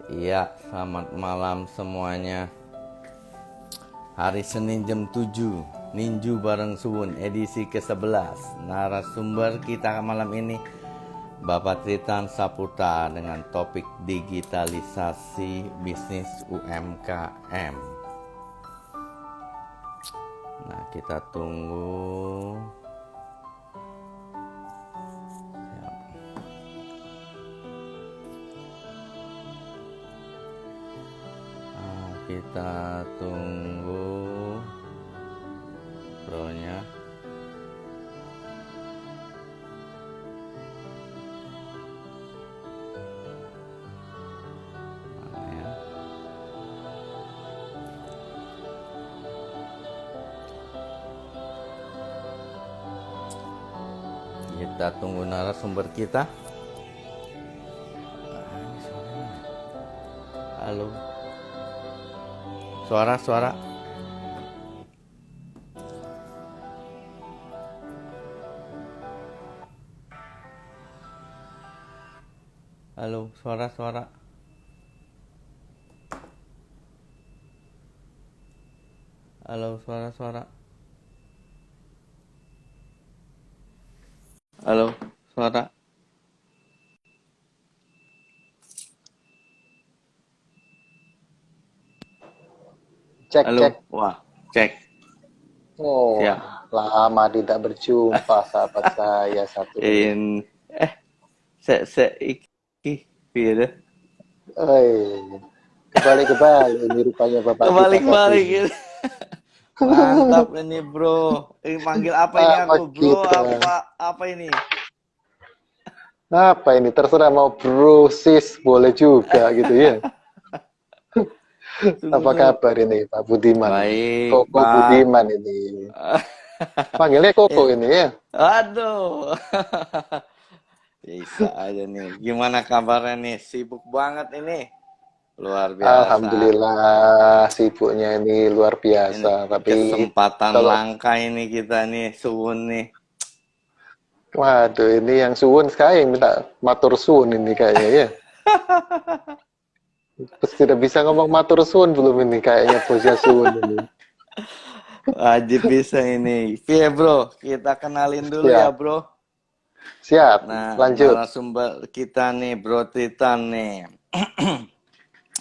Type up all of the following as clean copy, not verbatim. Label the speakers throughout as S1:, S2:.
S1: Iya, selamat malam semuanya. Hari Senin jam 7, Ninju bareng Suwun edisi ke-11. Narasumber kita malam ini Bapak Tritan Saputra dengan topik digitalisasi bisnis UMKM. Nah, kita tunggu. Kita tunggu pro-nya. Mana ya? Kita tunggu narasumber kita. Ini suaranya. Halo. Suara. Halo, suara. Halo, suara. Halo, suara.
S2: Cek,
S1: Halo.
S2: cek.
S1: Wah, cek.
S2: Oh,
S1: Siap.
S2: lama tidak berjumpa sahabat saya satu ini.
S1: Se piye deh?
S2: Kebalik ini rupanya Bapak kita satu
S1: Kebalik
S2: ini.
S1: gitu. Mantap ini, Bro. Ini manggil apa ini
S2: Sama
S1: aku, Bro?
S2: kita.
S1: Apa ini?
S2: Apa ini? Terserah mau bro, sis, boleh juga gitu ya. Apa
S1: Tunggu.
S2: kabar ini Pak Budiman?
S1: Baik,
S2: Koko
S1: Pak.
S2: Budiman ini. Panggilnya Koko ini ya.
S1: Aduh. Bisa aja nih. Gimana kabarnya nih? Sibuk banget ini. Luar biasa.
S2: Alhamdulillah sibuknya ini luar
S1: Ini
S2: biasa. Tapi
S1: kesempatan
S2: kalau
S1: langka ini kita nih, Suwun nih.
S2: waduh, ini yang suwun sekali yang minta matur suwun ini kayaknya ya. Terus tidak bisa ngomong matur suwun belum ini kayaknya bosnya suwun ini.
S1: Wajib bisa ini. Iya, Bro. Kita kenalin dulu ya,
S2: Siap,
S1: Bro.
S2: siap.
S1: Nah,
S2: Lanjut.
S1: narasumber kita nih, Bro Titan nih.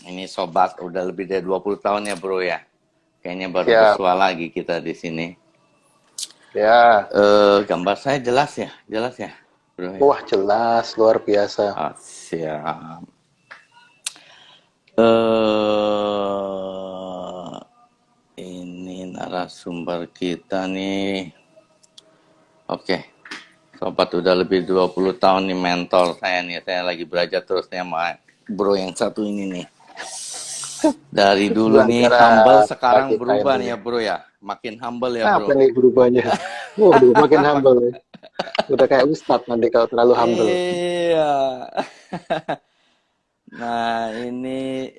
S1: Ini sobat udah lebih dari 20 tahun ya, Bro ya. Kayaknya baru
S2: Siap.
S1: bersua lagi kita di sini.
S2: Ya.
S1: Gambar saya jelas ya, Bro ya.
S2: Wah, jelas luar biasa.
S1: Siap. Ini narasumber kita nih. Oke. Sobat udah lebih 20 tahun nih mentor saya nih. Saya lagi belajar terus nih sama Bro yang satu ini nih. Dari dulu nih
S2: Belajar
S1: humble,
S2: apa
S1: sekarang
S2: kita
S1: berubah
S2: ini?
S1: nih ya, Bro ya. Makin humble ya, Bro.
S2: Apa nih berubahnya? Waduh, makin humble ya. Udah kayak ustadz nanti kalau terlalu humble.
S1: Iya. Nah, ini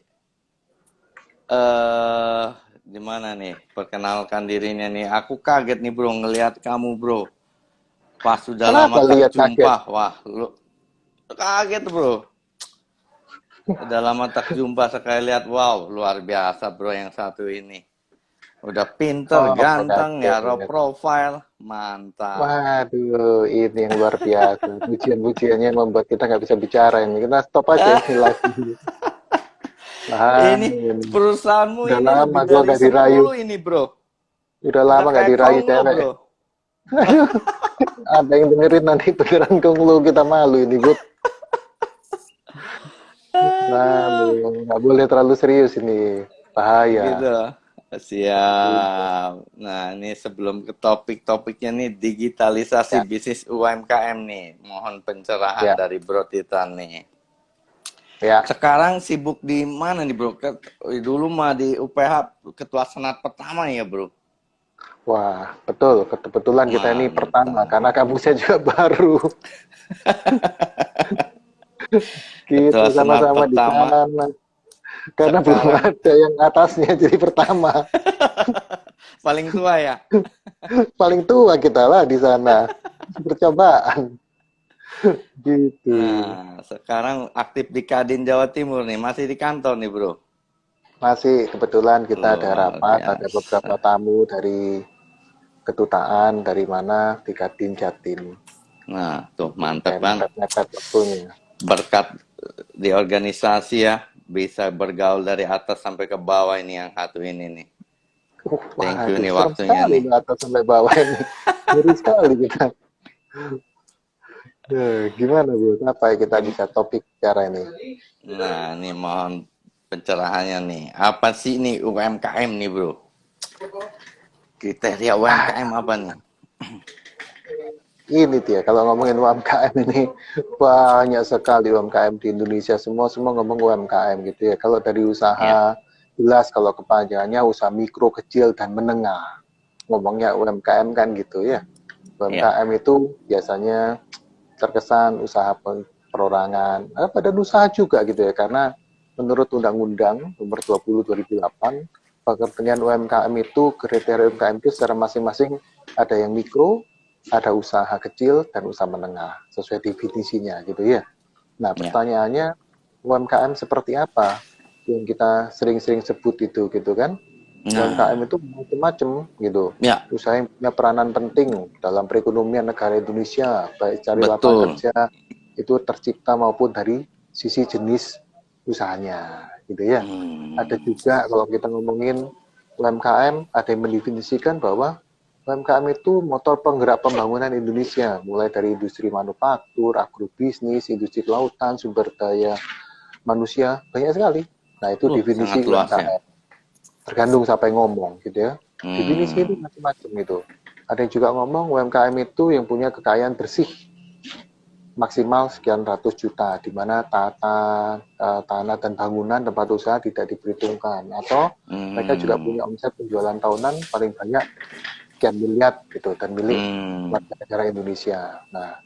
S1: gimana nih? Perkenalkan dirinya nih. Aku kaget nih, Bro, ngelihat kamu, Bro. Pas sudah lama
S2: Kenapa lihat
S1: tak
S2: kaget?
S1: jumpa. Wah, lu kaget, Bro. Udah lama tak jumpa sekali lihat. Wow, luar biasa, Bro, yang satu ini. Udah pinter,
S2: Oh,
S1: ganteng, ya, raw
S2: kaget.
S1: profile. Mantap.
S2: Waduh, ini yang luar biasa. Pujian-pujiannya membuat kita nggak bisa bicara ini. Kita stop aja ini lagi.
S1: Ini
S2: Ini.
S1: perusahaanmu
S2: Udah
S1: ini
S2: lama
S1: lebih
S2: gua
S1: dari
S2: nggak dirayu.
S1: 10 ini, Bro.
S2: Udah
S1: Udah
S2: lama nggak
S1: kayak
S2: dirayu
S1: Konglo,
S2: cewek.
S1: Bro.
S2: Ada yang dengerin nanti pikiran konglo kita malu ini, Bud. Malu, nggak boleh terlalu serius ini. Bahaya.
S1: Gitu. Siap. Nah, ini sebelum ke topik-topiknya nih, digitalisasi
S2: Ya,
S1: bisnis UMKM nih. Mohon pencerahan
S2: ya,
S1: dari Bro Titan nih.
S2: ya.
S1: Sekarang sibuk di mana nih, Bro? Dulu mah di UPH ketua senat pertama ya, Bro.
S2: Wah, betul. Kebetulan kita ini pertama,
S1: Mantap.
S2: karena kampusnya juga baru. Kita
S1: Ketua senat
S2: sama-sama di
S1: pertama.
S2: sana. Karena belum
S1: Sekarang
S2: ada yang atasnya, jadi pertama.
S1: paling tua ya.
S2: Paling tua kita lah di sana. Percobaan. Gitu.
S1: Nah, sekarang aktif di Kadin Jawa Timur nih, masih di kantor nih bro.
S2: Masih kebetulan kita ada
S1: Luar
S2: rapat, ada beberapa
S1: biasa.
S2: tamu dari kedutaan, dari mana, di Kadin Jatim.
S1: Nah, tuh
S2: Gitu.
S1: mantep
S2: Kayak
S1: kan.
S2: mepet-mepet waktunya.
S1: Berkat di organisasi ya, bisa bergaul dari atas sampai ke bawah ini yang satu ini nih. Thank you
S2: Waduh,
S1: nih
S2: serem
S1: waktunya
S2: sekali
S1: nih.
S2: di atas sampai bawah ini. Ngeri sekali kita. Gimana Bu? Apa ya kita
S1: Gim-
S2: bisa topik bicara ini?
S1: Nah, ini mohon pencerahannya nih. Apa sih ini UMKM nih bro? Kriteria UMKM apa nih?
S2: Ini dia, kalau ngomongin UMKM ini banyak sekali UMKM di Indonesia. Semua ngomong UMKM gitu ya. Kalau dari
S1: Ya,
S2: usaha, jelas kalau kepanjangannya usaha mikro, kecil, dan menengah. Ngomongnya UMKM kan gitu ya.
S1: ya,
S2: UMKM itu biasanya terkesan usaha perorangan, badan usaha juga gitu ya. Karena menurut Undang-Undang Nomor 20 2008, pengertian UMKM itu, kriteria UMKM itu secara masing-masing ada yang mikro, ada usaha kecil, dan usaha menengah, sesuai definisinya gitu ya. Nah,
S1: ya.
S2: pertanyaannya, UMKM seperti apa yang kita sering-sering sebut itu gitu kan? UMKM
S1: Nah,
S2: itu macam-macam gitu.
S1: ya,
S2: Usaha yang punya peranan penting dalam perekonomian negara Indonesia, baik cari lapangan
S1: betul.
S2: kerja itu tercipta maupun dari sisi jenis usahanya, gitu ya. Ada
S1: Hmm,
S2: juga kalau kita ngomongin UMKM, ada yang mendefinisikan bahwa UMKM itu motor penggerak pembangunan Indonesia, mulai dari industri manufaktur, agrobisnis, industri kelautan, sumber daya manusia, banyak sekali. Nah, itu
S1: sangat
S2: definisi
S1: luas ya.
S2: UMKM. Tergantung siapa yang ngomong, gitu ya. Definisi itu
S1: Hmm,
S2: macam-macam gitu. Ada yang juga ngomong UMKM itu yang punya kekayaan bersih maksimal sekian ratus juta, di mana tanah dan bangunan tempat usaha tidak diperhitungkan, atau mereka juga
S1: hmm,
S2: punya omset penjualan tahunan paling banyak sekian miliar gitu dan milik
S1: hmm.
S2: warga negara Indonesia. Nah,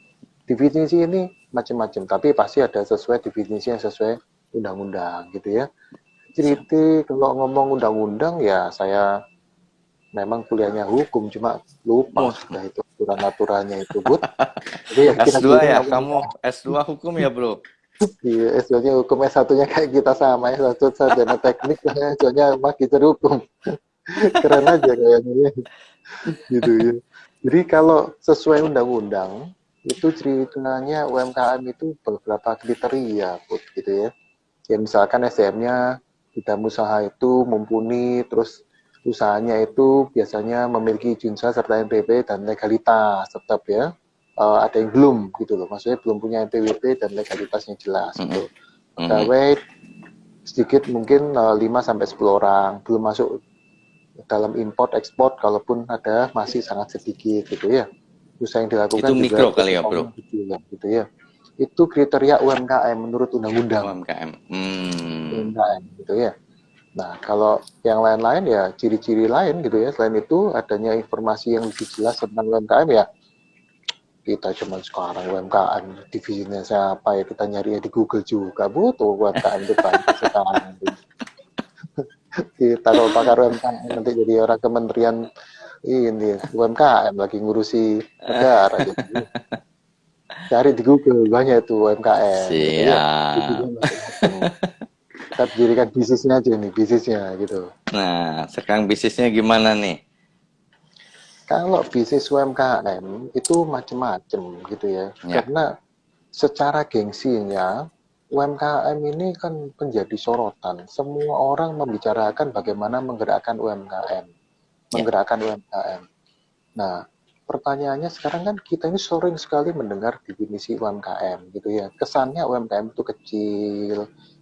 S2: definisi ini macam-macam, tapi pasti ada sesuai definisi yang sesuai undang-undang gitu ya.
S1: Siap.
S2: Jadi kalau ngomong undang-undang ya saya memang kuliahnya hukum, cuma lupa
S1: Wah,
S2: sudah itu aturan-aturannya itu, Bud. Tapi ya
S1: S2
S2: kira-kira
S1: ya,
S2: ngomong
S1: kamu S2 hukum ya bro?
S2: di S2-nya hukum, S1-nya kayak kita sama ya, satu sarjana teknik, S2-nya magister hukum. Keren aja kayaknya gitu ya. Jadi kalau sesuai undang-undang, itu ceritanya UMKM itu beberapa kriteria, Bud, gitu ya. Ya misalkan SDM-nya bidang usaha itu mumpuni, terus usahanya itu biasanya memiliki izin usaha serta NPWP dan legalitas tetap ya. Ada yang belum gitu loh, maksudnya belum punya NPWP dan legalitasnya jelas
S1: Hmm,
S2: gitu.
S1: hmm.
S2: Pegawai sedikit mungkin 5 sampai 10 orang, belum masuk dalam import ekspor, kalaupun ada masih sangat sedikit gitu ya. Usaha yang
S1: Itu
S2: dilakukan juga
S1: mikro kali ya bro?
S2: kelompoknya kecil gitu ya. Itu kriteria UMKM menurut undang-undang
S1: UMKM. Hmm,
S2: UMKM gitu ya. Nah, kalau yang lain-lain ya ciri-ciri lain gitu ya. Selain itu adanya informasi yang lebih jelas tentang UMKM ya. Kita cuma sekarang UMKM divisinya siapa ya, kita nyari di Google juga butuh. UMKM itu banyak sekarang. Kita kalau pakar UMKM nanti jadi orang kementerian ini UMKM lagi ngurusi negara, jadi cari di Google banyak itu UMKM gitu ya.
S1: siap.
S2: Divisinya macam-macam. Kita dirikan bisnisnya aja nih, bisnisnya gitu.
S1: Nah, sekarang bisnisnya gimana nih?
S2: Kalau bisnis UMKM itu macam-macam gitu ya.
S1: Ya,
S2: Karena secara gengsinya UMKM ini kan menjadi sorotan. Semua orang membicarakan bagaimana menggerakkan UMKM,
S1: ya,
S2: menggerakkan UMKM. Nah, pertanyaannya sekarang kan kita ini sering sekali mendengar definisi UMKM gitu ya. Kesannya UMKM itu kecil,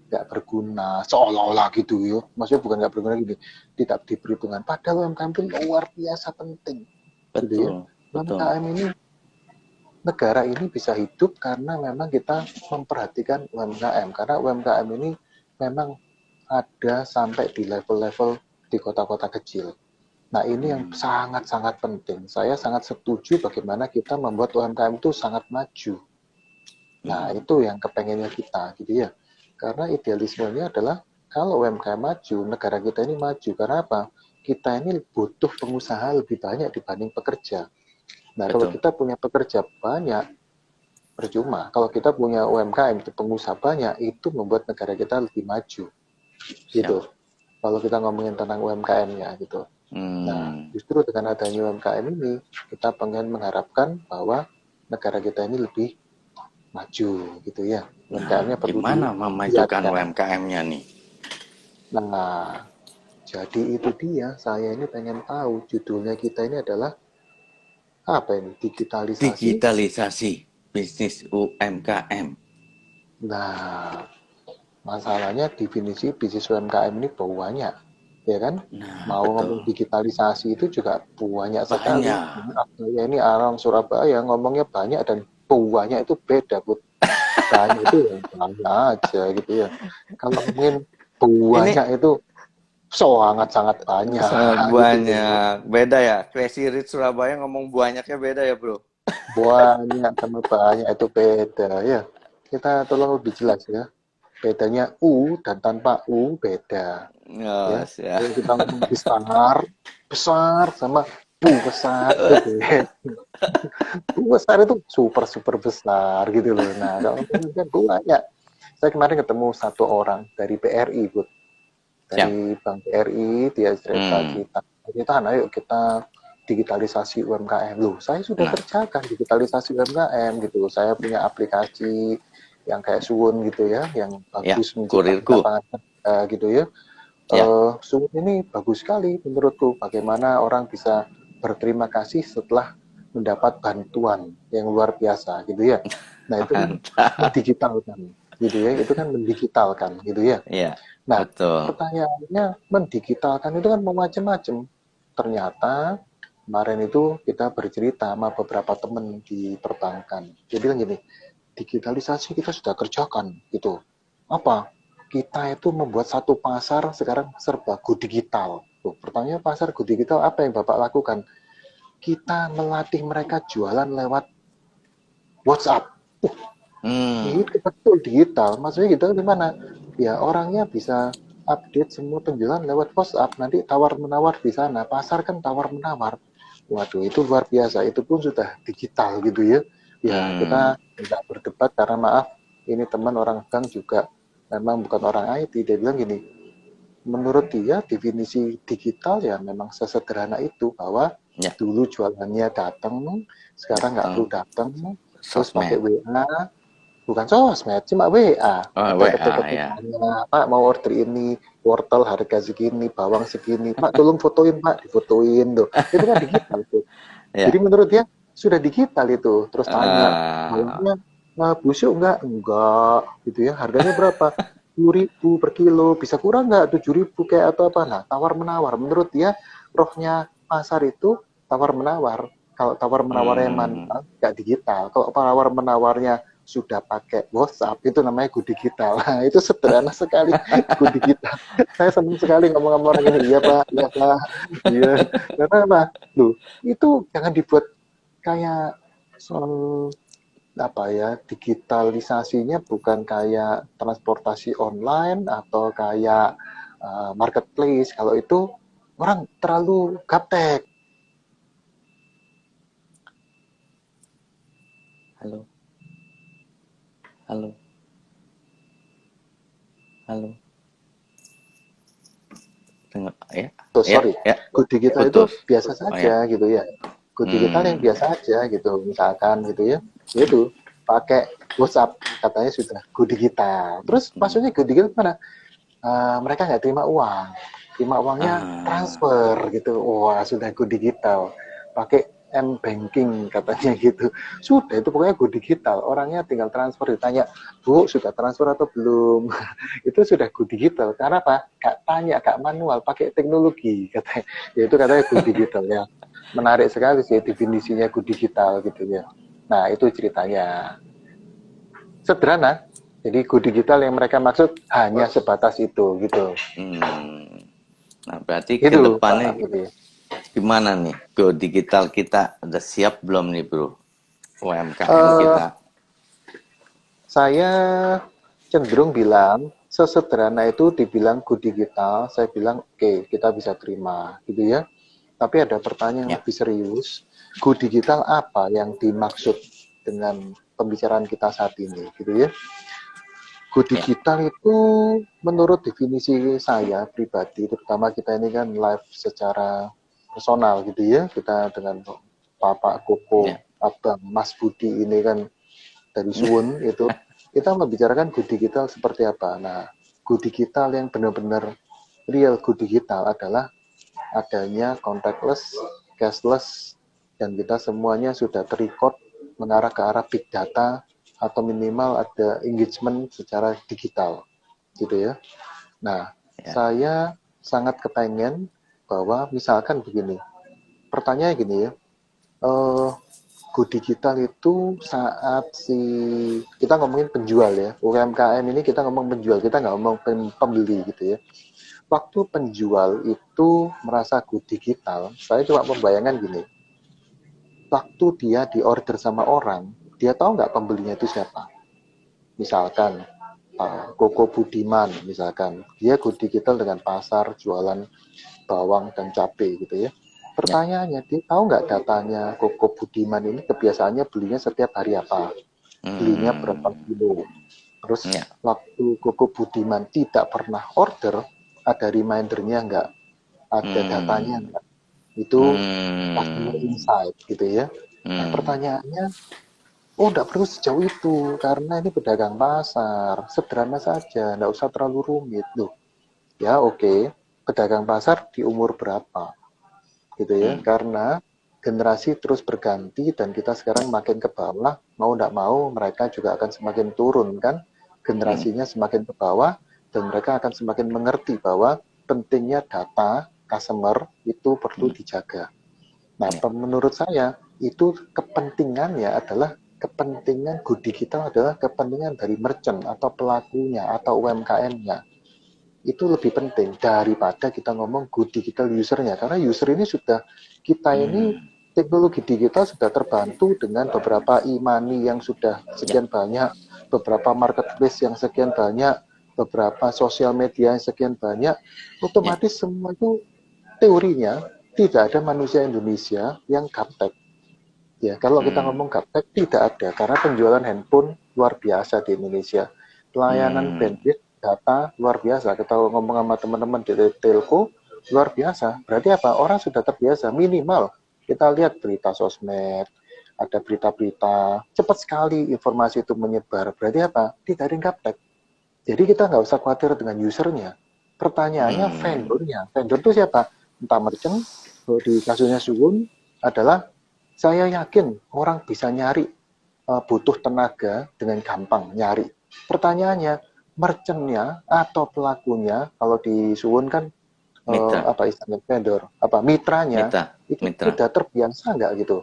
S2: nggak berguna, seolah-olah gitu ya. Maksudnya bukan nggak berguna gini, tidak diperhitungkan. Padahal UMKM itu luar biasa penting gitu ya.
S1: betul, betul.
S2: UMKM ini, negara ini bisa hidup karena memang kita memperhatikan UMKM. Karena UMKM ini memang ada sampai di level-level di kota-kota kecil. Nah, ini yang
S1: Hmm,
S2: sangat-sangat penting. Saya sangat setuju bagaimana kita membuat UMKM itu sangat maju. Nah,
S1: hmm,
S2: itu yang kepengennya kita, gitu ya. Karena idealismenya adalah kalau UMKM maju, negara kita ini maju. Karena apa? Kita ini butuh pengusaha lebih banyak dibanding pekerja. Nah, kalau
S1: betul.
S2: kita punya pekerja banyak, percuma. Kalau kita punya UMKM, itu pengusaha banyak, itu membuat negara kita lebih maju. Gitu.
S1: Siap.
S2: Kalau kita ngomongin tentang UMKM-nya gitu. Nah, justru dengan adanya UMKM ini, kita pengen mengharapkan bahwa negara kita ini lebih maju gitu ya.
S1: Nah,
S2: UMKM-nya perlu
S1: gimana memajukan
S2: digiatkan.
S1: UMKM-nya nih?
S2: Nah, jadi itu dia. Saya ini pengen tahu judulnya kita ini adalah apa ini? Digitalisasi.
S1: Digitalisasi bisnis UMKM.
S2: Nah, masalahnya definisi bisnis UMKM ini banyak, ya kan?
S1: Nah,
S2: Mau
S1: betul.
S2: ngomong digitalisasi itu juga banyak sekali.
S1: Banyak.
S2: Saya ini orang Surabaya ngomongnya banyak dan banyak itu beda, Bud. Banyak itu ya banyak aja gitu ya. Kalau ngomongin
S1: Ini
S2: banyak itu sangat-sangat
S1: sangat
S2: banyak gitu loh.
S1: banyak. Beda ya. Crazy Rich Surabaya ngomong banyaknya beda ya, bro.
S2: Banyak sama banyak itu beda ya. Kita tolong lebih jelas ya. Bedanya U dan tanpa U beda.
S1: Oh,
S2: Ya,
S1: siap.
S2: kalau kita ngomong besar, besar sama bu besar itu beda. Bu besar itu super super besar gitu loh. Nah, kalau kan banyak. Saya kemarin ketemu satu orang dari BRI, Bu.
S1: Siap.
S2: Dari Bank BRI, dia cerita
S1: Hmm.
S2: kita ayo kita digitalisasi UMKM. Loh, saya sudah
S1: Nah,
S2: kerjakan digitalisasi UMKM gitu. Saya punya aplikasi yang kayak Suwun gitu ya, yang
S1: ya,
S2: bagus menciptakan
S1: kurirku.
S2: lapangan kerja gitu ya.
S1: Ya.
S2: Suwun ini bagus sekali menurutku. Bagaimana orang bisa berterima kasih setelah mendapat bantuan yang luar biasa gitu ya. Nah itu kan
S1: Mantap.
S2: mendigitalkan gitu ya. Itu kan mendigitalkan gitu ya.
S1: Ya,
S2: Nah
S1: betul.
S2: pertanyaannya mendigitalkan itu kan macam-macam. Ternyata kemarin itu kita bercerita sama beberapa teman di perbankan. Dia bilang gini, digitalisasi kita sudah kerjakan gitu. Apa? Kita itu membuat satu pasar sekarang serba go digital. Tuh, pertanyaan pasar go digital apa yang Bapak lakukan? Kita melatih mereka jualan lewat WhatsApp.
S1: Hmm.
S2: Itu betul digital. Maksudnya gitu gimana? Ya orangnya bisa update semua penjualan lewat WhatsApp. Nanti tawar-menawar di sana. Pasar kan tawar-menawar. Waduh, itu luar biasa. Itu pun sudah digital gitu ya. Ya,
S1: Hmm.
S2: kita tidak berdebat karena maaf, ini teman orang bank juga memang bukan orang IT. Dia bilang gini, menurut dia definisi digital ya memang sesederhana itu bahwa
S1: Ya,
S2: dulu jualannya datang, sekarang nggak perlu
S1: datang
S2: datang, terus pakai
S1: sosmed.
S2: WA, bukan sosmed, cuma WA.
S1: Oh, WA
S2: Ketik-ketik
S1: ya.
S2: tanya, Pak mau order ini, wortel harga segini, bawang segini, Pak tolong fotoin Pak, difotoin tuh. Itu kan digital tuh. Jadi
S1: Ya.
S2: menurut dia sudah digital itu. Terus tanya,
S1: Ah,
S2: bawangnya busuk enggak? Enggak, gitu ya. Harganya berapa? 10.000 per kilo. Bisa kurang enggak? 7.000 kayak atau apa? Nah, tawar menawar. Menurut dia, rohnya pasar itu tawar menawar. Kalau tawar menawarnya
S1: hmm.
S2: manual, enggak digital. Kalau tawar menawarnya sudah pakai WhatsApp, itu namanya go digital. Nah, itu sederhana sekali, go digital. Saya senang sekali ngomong sama orang ini. Iya Pak, iya Pak, iya. Karena apa? Loh, itu jangan dibuat kayak soal apa ya, digitalisasinya bukan kayak transportasi online atau kayak marketplace. Kalau itu orang terlalu gaptek.
S1: Halo, halo, halo. Dengar ya?
S2: Oh,
S1: Ya,
S2: sorry,
S1: ya.
S2: go digital itu
S1: Putus.
S2: biasa
S1: Oh ya.
S2: saja gitu ya. Go digital yang
S1: Hmm.
S2: biasa aja gitu, misalkan gitu ya. Itu pakai WhatsApp katanya sudah go digital. Terus
S1: Hmm.
S2: maksudnya go digital mana? Mereka nggak terima uang, terima uangnya
S1: Ah.
S2: transfer gitu. Wah sudah go digital, pakai m-banking katanya gitu. Sudah itu pokoknya go digital. Orangnya tinggal transfer, ditanya, Bu sudah transfer atau belum? Itu sudah go digital. Karena apa? Gak tanya, gak manual, pakai teknologi katanya. Ya itu katanya go digital ya. Menarik sekali sih definisinya go digital gitu ya. Nah itu ceritanya. Sederhana. Jadi go digital yang mereka maksud hanya sebatas itu gitu.
S1: Hmm. Nah, berarti ke
S2: Itu Pak
S1: depannya
S2: Budi.
S1: gimana nih? Go digital kita udah siap belum nih, Bro? UMKM
S2: Eh,
S1: kita.
S2: saya cenderung bilang sesederhana itu dibilang go digital, saya bilang oke, kita bisa terima gitu ya. Tapi ada pertanyaan yang
S1: Ya.
S2: lebih serius, go digital apa yang dimaksud? dengan pembicaraan kita saat ini, gitu ya. Go
S1: Ya.
S2: digital itu menurut definisi saya pribadi, terutama kita ini kan live secara personal gitu ya, kita dengan Bapak Koko,
S1: Ya.
S2: Abang Mas Budi ini kan dari Suwun itu, kita membicarakan go digital seperti apa. Nah, go digital yang benar-benar real go digital adalah adanya contactless, cashless, dan kita semuanya sudah terrecord mengarah ke arah big data atau minimal ada engagement secara digital, gitu ya. Nah,
S1: Ya.
S2: saya sangat kepengen bahwa misalkan begini, pertanyaannya gini ya, go digital itu saat kita ngomongin penjual ya, UMKM ini kita ngomong penjual, kita nggak ngomong pembeli gitu ya. Waktu penjual itu merasa go digital, saya cuma membayangkan gini, waktu dia diorder sama orang, dia tahu nggak pembelinya itu siapa? Misalkan Pak Koko Budiman, misalkan dia go digital dengan pasar jualan bawang dan cabai gitu ya.
S1: Ya.
S2: Pertanyaannya, dia tahu nggak datanya Koko Budiman ini kebiasaannya belinya setiap hari apa? Belinya berapa kilo? Terus
S1: Ya.
S2: waktu Koko Budiman tidak pernah order, ada remindernya nggak? Ada datanya nggak? Itu customer insight gitu ya. Nah pertanyaannya, oh nggak perlu sejauh itu, karena ini pedagang pasar, sederhana saja, nggak usah terlalu rumit. Loh, ya oke, pedagang pasar di umur berapa? Gitu ya, karena generasi terus berganti dan kita sekarang makin ke bawah, mau tidak mau mereka juga akan semakin turun kan, generasinya semakin ke bawah dan mereka akan semakin mengerti bahwa pentingnya data customer itu perlu dijaga. Nah,
S1: Ya.
S2: menurut saya itu kepentingannya adalah kepentingan go digital adalah kepentingan dari merchant atau pelakunya atau UMKM-nya. Itu lebih penting daripada kita ngomong go digital usernya, karena user ini sudah, kita ini teknologi digital sudah terbantu dengan beberapa e-money yang sudah
S1: Ya.
S2: sekian banyak, beberapa marketplace yang sekian banyak, beberapa sosial media yang sekian banyak,
S1: Ya.
S2: otomatis semua itu teorinya tidak ada manusia Indonesia yang gaptek. Ya, kalau kita ngomong gaptek tidak ada, karena penjualan handphone luar biasa di Indonesia. Pelayanan bandwidth data luar biasa. Kita ngomong sama teman-teman di telco luar biasa. Berarti apa? Orang sudah terbiasa. Minimal kita lihat berita sosmed, ada berita-berita, cepat sekali informasi itu menyebar. Berarti apa? Tidak ada yang gaptek. Jadi kita nggak usah khawatir dengan usernya. Pertanyaannya vendornya. Vendor itu siapa? Entah merchant, di kasusnya Suwun adalah, saya yakin orang bisa nyari, butuh tenaga dengan gampang nyari. Pertanyaannya, merchantnya atau pelakunya, kalau di Suwun kan
S1: Mitra.
S2: apa istilahnya vendor, apa mitranya
S1: Mitra.
S2: itu
S1: Mitra.
S2: sudah terbiasa nggak gitu?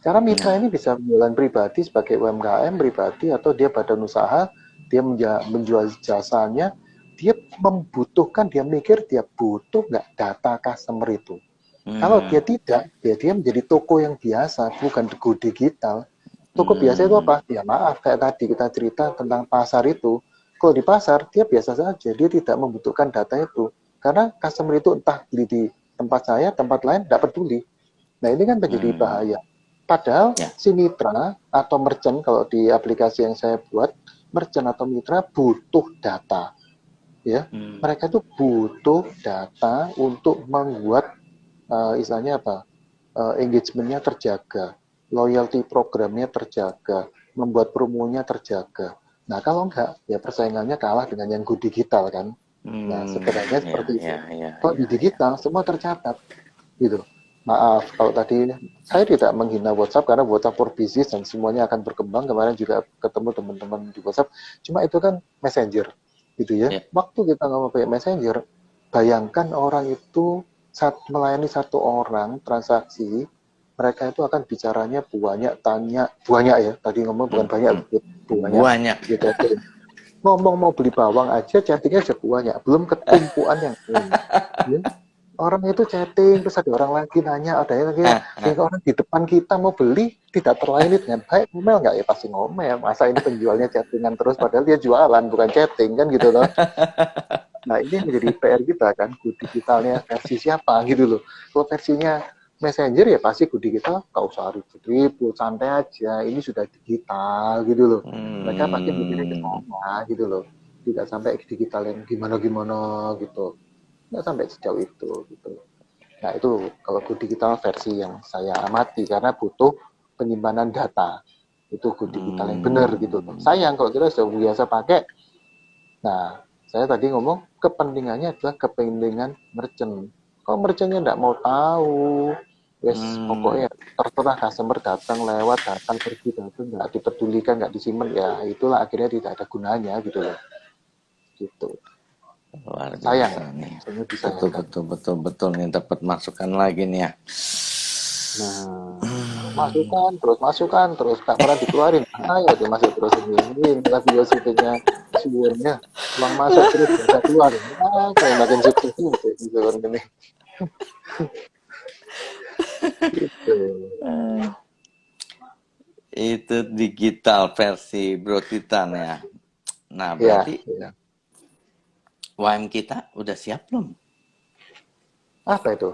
S2: Cara mitra
S1: Nah.
S2: ini bisa menjualan pribadi sebagai UMKM pribadi atau dia badan usaha, dia menjual jasanya, dia membutuhkan, dia mikir dia butuh nggak data customer itu. Kalau dia tidak, ya dia menjadi toko yang biasa, bukan go digital. Toko biasa itu apa? Ya maaf, kayak tadi kita cerita tentang pasar itu. Kalau di pasar, dia biasa saja, dia tidak membutuhkan data itu. Karena customer itu entah beli di tempat saya, tempat lain, tidak peduli. Nah ini kan menjadi bahaya. Padahal
S1: Ya.
S2: si mitra atau merchant, kalau di aplikasi yang saya buat, merchant atau mitra butuh data. Ya, mereka itu butuh data untuk membuat istilahnya apa, engagementnya terjaga, loyalty programnya terjaga, membuat promonya terjaga. Nah kalau enggak, ya persaingannya kalah dengan yang go digital kan. Nah sebenarnya
S1: Ya.
S2: seperti itu.
S1: Ya. Ya.
S2: Kalau di
S1: Ya. Ya.
S2: digital semua tercatat gitu. Maaf kalau tadi saya tidak menghina WhatsApp, karena WhatsApp for business dan semuanya akan berkembang. Kemarin juga ketemu teman-teman di WhatsApp, cuma itu kan messenger gitu ya.
S1: Ya.
S2: Waktu kita ngomong pakai messenger, bayangkan orang itu saat melayani satu orang transaksi, mereka itu akan bicaranya banyak, tanya banyak ya. Tadi ngomong bukan banyak, banyak
S1: Banyak.
S2: gitu. Ngomong mau beli bawang aja chattingnya aja banyak, belum ketumpuan yang lain. Ya. Orang itu chatting, terus ada orang lagi nanya, ada yang lagi, ya orang di depan kita mau beli tidak terlayani dengan baik, ngomel nggak? Ya pasti ngomel. Masa ini penjualnya chattingan terus, padahal dia jualan bukan chatting kan gitu loh. Nah ini menjadi PR kita kan, go digitalnya versi siapa gitu loh. Kalau versinya Messenger ya pasti Goody kita nggak usah ribut-ribut, santai aja. Ini sudah digital gitu loh. Mereka pasti mikirnya ke
S1: Hmm.
S2: sana gitu loh. Tidak sampai digital yang gimana-gimana gitu. Nggak sampai sejauh itu gitu. Nah itu kalau Go Digital versi yang saya amati karena butuh penyimpanan data. Itu Go Digital yang benar gitu.
S1: Hmm.
S2: Sayang kalau kita sudah biasa pakai. Nah saya tadi ngomong kepentingannya adalah kepentingan merchant. Kalau merchantnya nggak mau tahu, yes
S1: Hmm.
S2: pokoknya terserah customer datang lewat datang pergi datang nggak dipedulikan nggak disimpan ya itulah akhirnya tidak ada gunanya gitu loh gitu
S1: Luar
S2: sayang
S1: biasa nih.
S2: sangat
S1: Betul
S2: disayangkan.
S1: betul betul betul nih dapat masukan lagi nih ya.
S2: Nah,
S1: Hmm.
S2: masukan terus tak pernah dikeluarin. Ayo tuh masuk terus ini lagi syutingnya suwunnya uang masuk terus bisa keluar. Ah, kayak makin sukses tuh gitu orang ini. Gitu.
S1: Itu digital versi Bro Titan ya. Nah,
S2: Ya,
S1: berarti
S2: ya.
S1: UM kita udah siap belum
S2: Apa itu?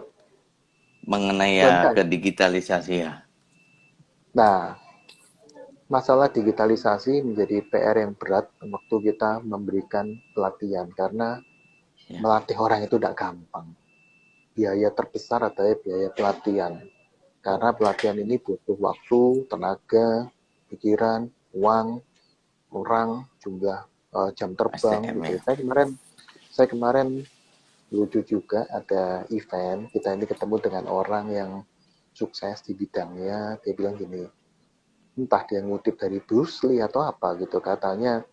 S1: mengenai ya ke
S2: UMKM.
S1: digitalisasi ya?
S2: Nah, masalah digitalisasi menjadi PR yang berat waktu kita memberikan pelatihan karena
S1: Ya.
S2: melatih orang itu tidak gampang. Biaya terbesar adalah biaya pelatihan. Karena pelatihan ini butuh waktu, tenaga, pikiran, uang, orang, jumlah jam terbang
S1: SDM
S2: gitu.
S1: ya.
S2: Saya kemarin lucu juga ada event kita ini ketemu dengan orang yang sukses di bidangnya. Dia bilang gini, entah dia ngutip dari Bruce Lee atau apa gitu. Katanya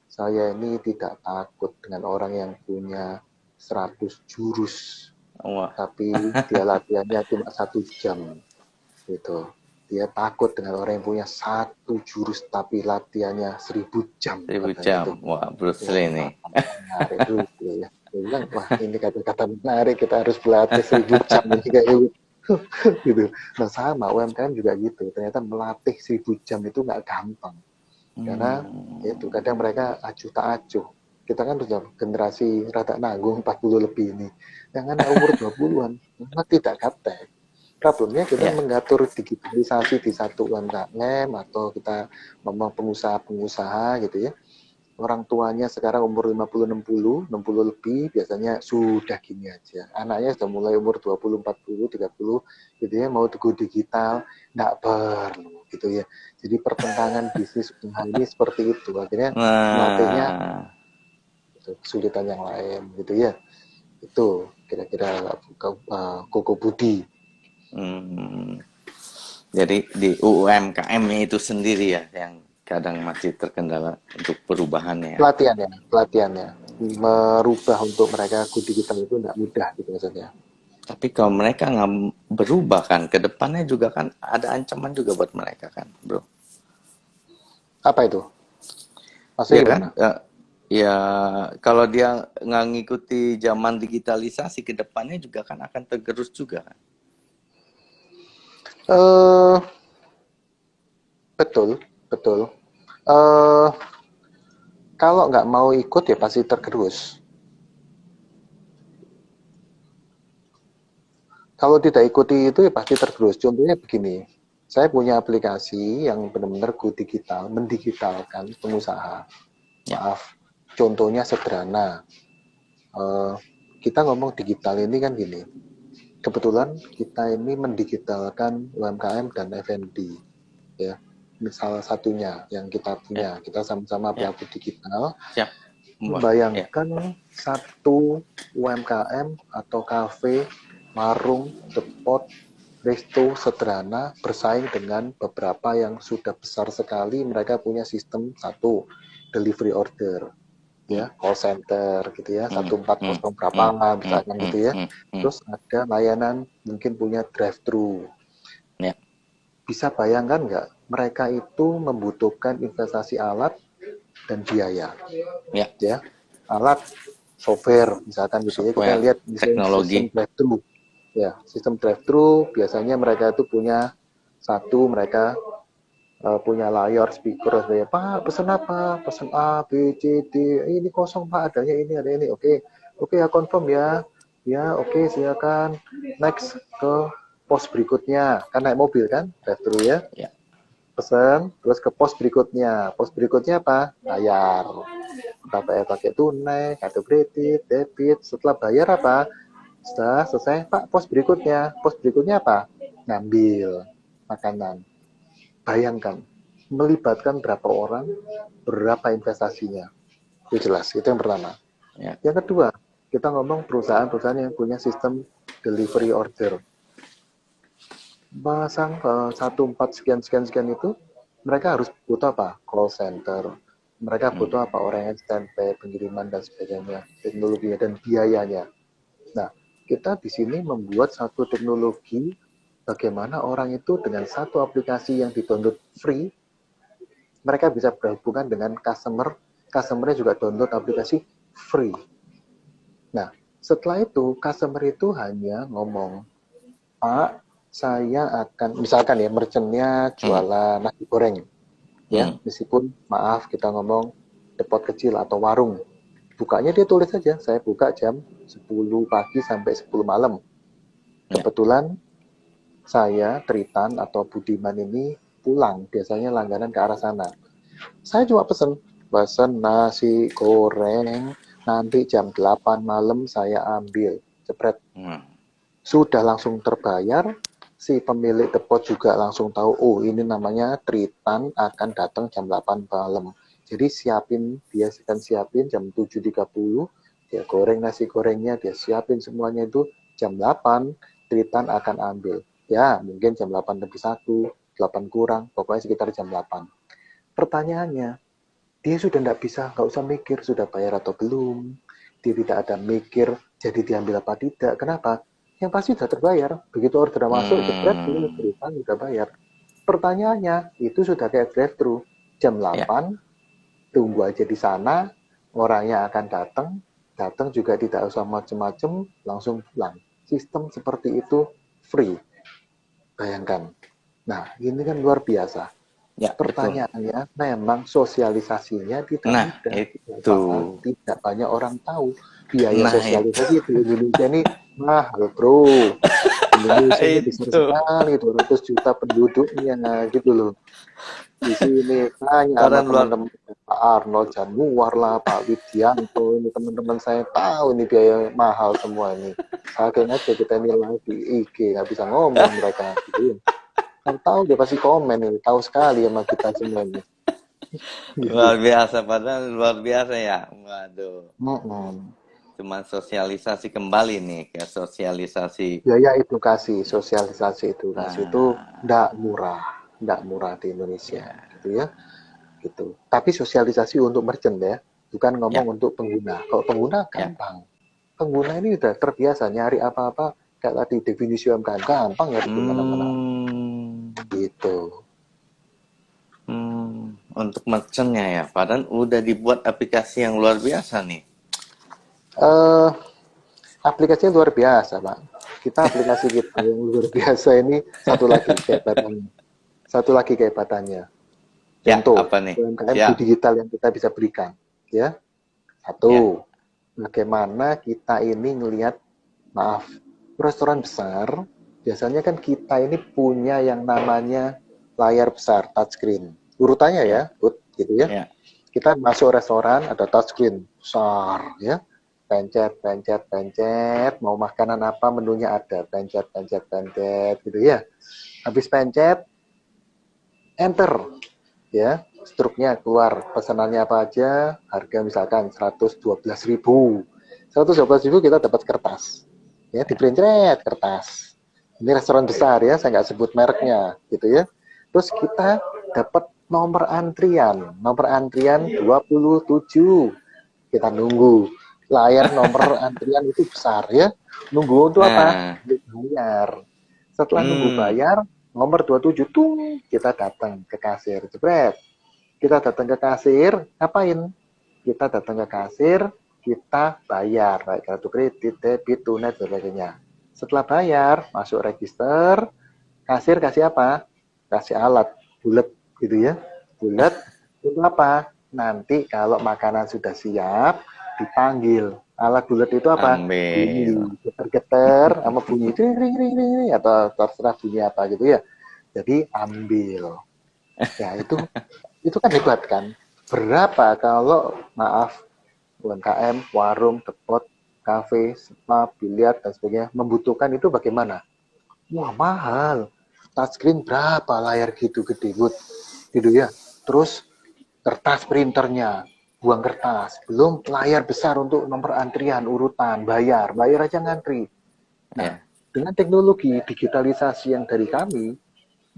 S2: saya ini tidak takut dengan orang yang punya 100 jurus,
S1: Wah,
S2: tapi dia latihannya cuma 1 jam gitu. Dia takut dengan orang yang punya 1 jurus tapi latihannya 1000 jam
S1: 1000
S2: katanya
S1: jam.
S2: itu.
S1: Wah, Bruce
S2: Wah,
S1: Lee nih.
S2: menarik dulu ya. Dia bilang, wah ini kata-kata menarik, kita harus berlatih 1000 jam ini kayak gitu. Gitu. Nah sama UMKM juga gitu. Ternyata melatih 1000 jam itu nggak gampang. Karena itu
S1: Hmm.
S2: kadang mereka acuh tak acuh. Kita kan sudah generasi rada nanggung 40 lebih ini. Yang anak umur 20-an, memang tidak gaptek. Problemnya kita
S1: Ya,
S2: mengatur digitalisasi di satu UMKM atau kita ngomong pengusaha-pengusaha gitu ya. Orang tuanya sekarang umur 50, 60 lebih biasanya sudah gini aja. Anaknya sudah mulai umur 20, 40, 30 gitu ya mau go digital, enggak perlu gitu ya. Jadi pertentangan bisnis usaha ini seperti itu. Akhirnya melatihnya
S1: nah,
S2: kesulitan yang lain gitu ya. Itu kira-kira Koko Budi.
S1: hmm, jadi di UMKM itu sendiri ya yang kadang masih terkendala untuk perubahannya ya.
S2: Pelatihannya merubah untuk mereka go digital itu enggak mudah gitu maksudnya.
S1: Tapi kalau mereka nggak berubah kan, ke depannya juga kan ada ancaman juga buat mereka kan, bro.
S2: Apa itu? Maksudnya
S1: Ya kan?
S2: gimana?
S1: Ya, kalau dia nggak ngikuti zaman digitalisasi, ke depannya juga kan akan tergerus juga kan.
S2: Eh betul, betul. Eh kalau nggak mau ikut ya pasti tergerus. Kalau tidak ikuti itu ya pasti tergerus. Contohnya begini, saya punya aplikasi yang benar-benar go digital, mendigitalkan pengusaha.
S1: Ya,
S2: Maaf, contohnya sederhana. Eh, kita ngomong digital ini kan gini. Kebetulan kita ini mendigitalkan UMKM dan F&B. Ya, ini salah satunya yang kita
S1: ya,
S2: punya. Kita sama-sama
S1: ya,
S2: pelaku digital.
S1: siap. Mbak. Ya,
S2: Membayangkan satu UMKM atau kafe, warung, depot, resto sederhana bersaing dengan beberapa yang sudah besar sekali. Mereka punya sistem satu delivery order,
S1: hmm,
S2: ya call center gitu ya
S1: hmm, hmm,
S2: 1400 berapa
S1: hmm, hmm,
S2: misalkan
S1: hmm,
S2: gitu ya.
S1: hmm, hmm.
S2: Terus ada layanan mungkin punya drive thru.
S1: Ya,
S2: Bisa bayangkan nggak mereka itu membutuhkan investasi alat dan biaya
S1: ya,
S2: ya alat software misalkan gitu ya kita
S1: software,
S2: lihat misalnya sistem
S1: teknologi,
S2: drive thru ya sistem drive thru biasanya mereka itu punya satu mereka punya layar speaker ya Pak pesan apa pesan A B C D ini kosong Pak adanya ini ada ini oke oke ya confirm ya ya oke silakan next ke pos berikutnya, kan naik mobil kan, drive-thru ya,
S1: Ya.
S2: pesen, terus ke pos berikutnya apa? Bayar. Entah bayar pakai tunai, kartu kredit, debit. Setelah bayar apa? Sudah selesai, Pak, pos berikutnya apa? Ngambil makanan. Bayangkan, melibatkan berapa orang, berapa investasinya. Itu jelas, itu yang pertama.
S1: Ya.
S2: Yang kedua, kita ngomong perusahaan-perusahaan yang punya sistem delivery order. Pasang 14 sekian itu, mereka harus butuh apa? Call center. Mereka butuh apa? Orang yang standby, pengiriman dan sebagainya, teknologinya dan biayanya. Nah, kita di sini membuat satu teknologi bagaimana orang itu dengan satu aplikasi yang di-download free, mereka bisa berhubungan dengan customer-nya juga download aplikasi free. Nah, setelah itu customer itu hanya ngomong, Pak, saya akan, misalkan ya, merchantnya jualan nasi goreng, ya, meskipun maaf kita ngomong depot kecil atau warung, bukanya dia tulis saja, saya buka jam 10 pagi sampai 10 malam. Kebetulan saya, Tritan atau Budiman ini pulang, biasanya langganan ke arah sana. Saya cuma pesen nasi goreng, nanti jam 8 malam saya ambil, jepret. Sudah langsung terbayar, si pemilik depot juga langsung tahu, oh ini namanya Tritan akan datang jam 8 malam. Jadi dia akan siapin jam 7.30, dia goreng nasi gorengnya, dia siapin semuanya itu jam 8, Tritan akan ambil. Ya, mungkin jam 8 lebih 1, 8 kurang, pokoknya sekitar jam 8. Pertanyaannya, dia sudah nggak usah mikir sudah bayar atau belum. Dia tidak ada mikir jadi diambil apa tidak. Kenapa? Yang pasti sudah terbayar. Begitu order masuk, jebret, Tritan sudah bayar. Pertanyaannya, itu sudah kayak drive-thru. Jam 8, tunggu aja di sana, orangnya akan datang juga tidak usah macem-macem, langsung pulang. Sistem seperti itu free. Bayangkan. Nah, ini kan luar biasa.
S1: Ya,
S2: Pertanyaannya, betul. Memang sosialisasinya tidak mudah. Tidak banyak orang tahu. Biaya sosialisasi di Indonesia ini mahal, bro. Indonesia ini besar sekali, 200 juta penduduknya, gitu loh. Di sini tanya sama teman-teman Pak Arnold Januar lah, Pak Widianto, ini teman-teman saya tahu ini biaya mahal semua ini. Saking aja kita nilai di IG, nggak bisa ngomong mereka. Gitu. Kan tahu dia pasti komen ini, tahu sekali sama kita semua ini.
S1: Luar biasa, padahal luar biasa ya. Waduh.
S2: Mm-mm.
S1: Cuman sosialisasi kembali nih, kayak sosialisasi.
S2: Biaya edukasi, sosialisasi edukasi itu nggak murah di Indonesia, gitu ya. Gitu. Tapi sosialisasi untuk merchant ya, bukan ngomong untuk pengguna. Kalau pengguna gampang. Pengguna ini udah terbiasa nyari apa-apa, kayak tadi definisi UMKM gampang ya di mana-mana. Gitu.
S1: Untuk merchantnya ya, padahal udah dibuat aplikasi yang luar biasa nih.
S2: Aplikasinya luar biasa, Pak. Aplikasi kita yang luar biasa ini satu lagi kehebatannya. Contoh,
S1: apa nih?
S2: UMKM di digital yang kita bisa berikan, ya. Satu, bagaimana kita ini ngelihat, restoran besar, biasanya kan kita ini punya yang namanya layar besar, touchscreen. Urutannya ya, gitu ya. Kita masuk restoran, ada touchscreen besar, ya. Pencet, mau makanan apa, menunya ada, pencet, gitu ya. Habis pencet, enter, ya, struknya keluar, pesanannya apa aja, harga misalkan 112.000. 112.000 kita dapat kertas, ya, diprint kertas. Ini restoran besar ya, saya nggak sebut mereknya, gitu ya. Terus kita dapat nomor antrian 27. Kita nunggu. Layar nomor antrian itu besar ya. Nunggu untuk apa? Bayar. Setelah nunggu bayar, nomor 27 tung, kita datang ke kasir. Jebret. Kita datang ke kasir, ngapain? Kita datang ke kasir, kita bayar, baik kartu kredit, debit, tunai, dan sebagainya. Setelah bayar, masuk register, kasir kasih apa? Kasih alat, bulat gitu ya. Bulat, itu apa? Nanti kalau makanan sudah siap, dipanggil, Alat bulat itu apa?
S1: Ambil.
S2: Bunyi, geter-geter, sama bunyi ring ring ring ring ring, atau terserah bunyi apa gitu ya. Jadi ambil. Ya itu kan hebat kan. Berapa kalau maaf UMKM, warung, depot, kafe, spa, biliar dan sebagainya membutuhkan itu bagaimana? Wah mahal. Touchscreen berapa layar gitu gede gitu ya. Terus kertas printernya, buang kertas, belum layar besar untuk nomor antrian, urutan, bayar aja ngantri. Nah,
S1: Ya,
S2: dengan teknologi digitalisasi yang dari kami,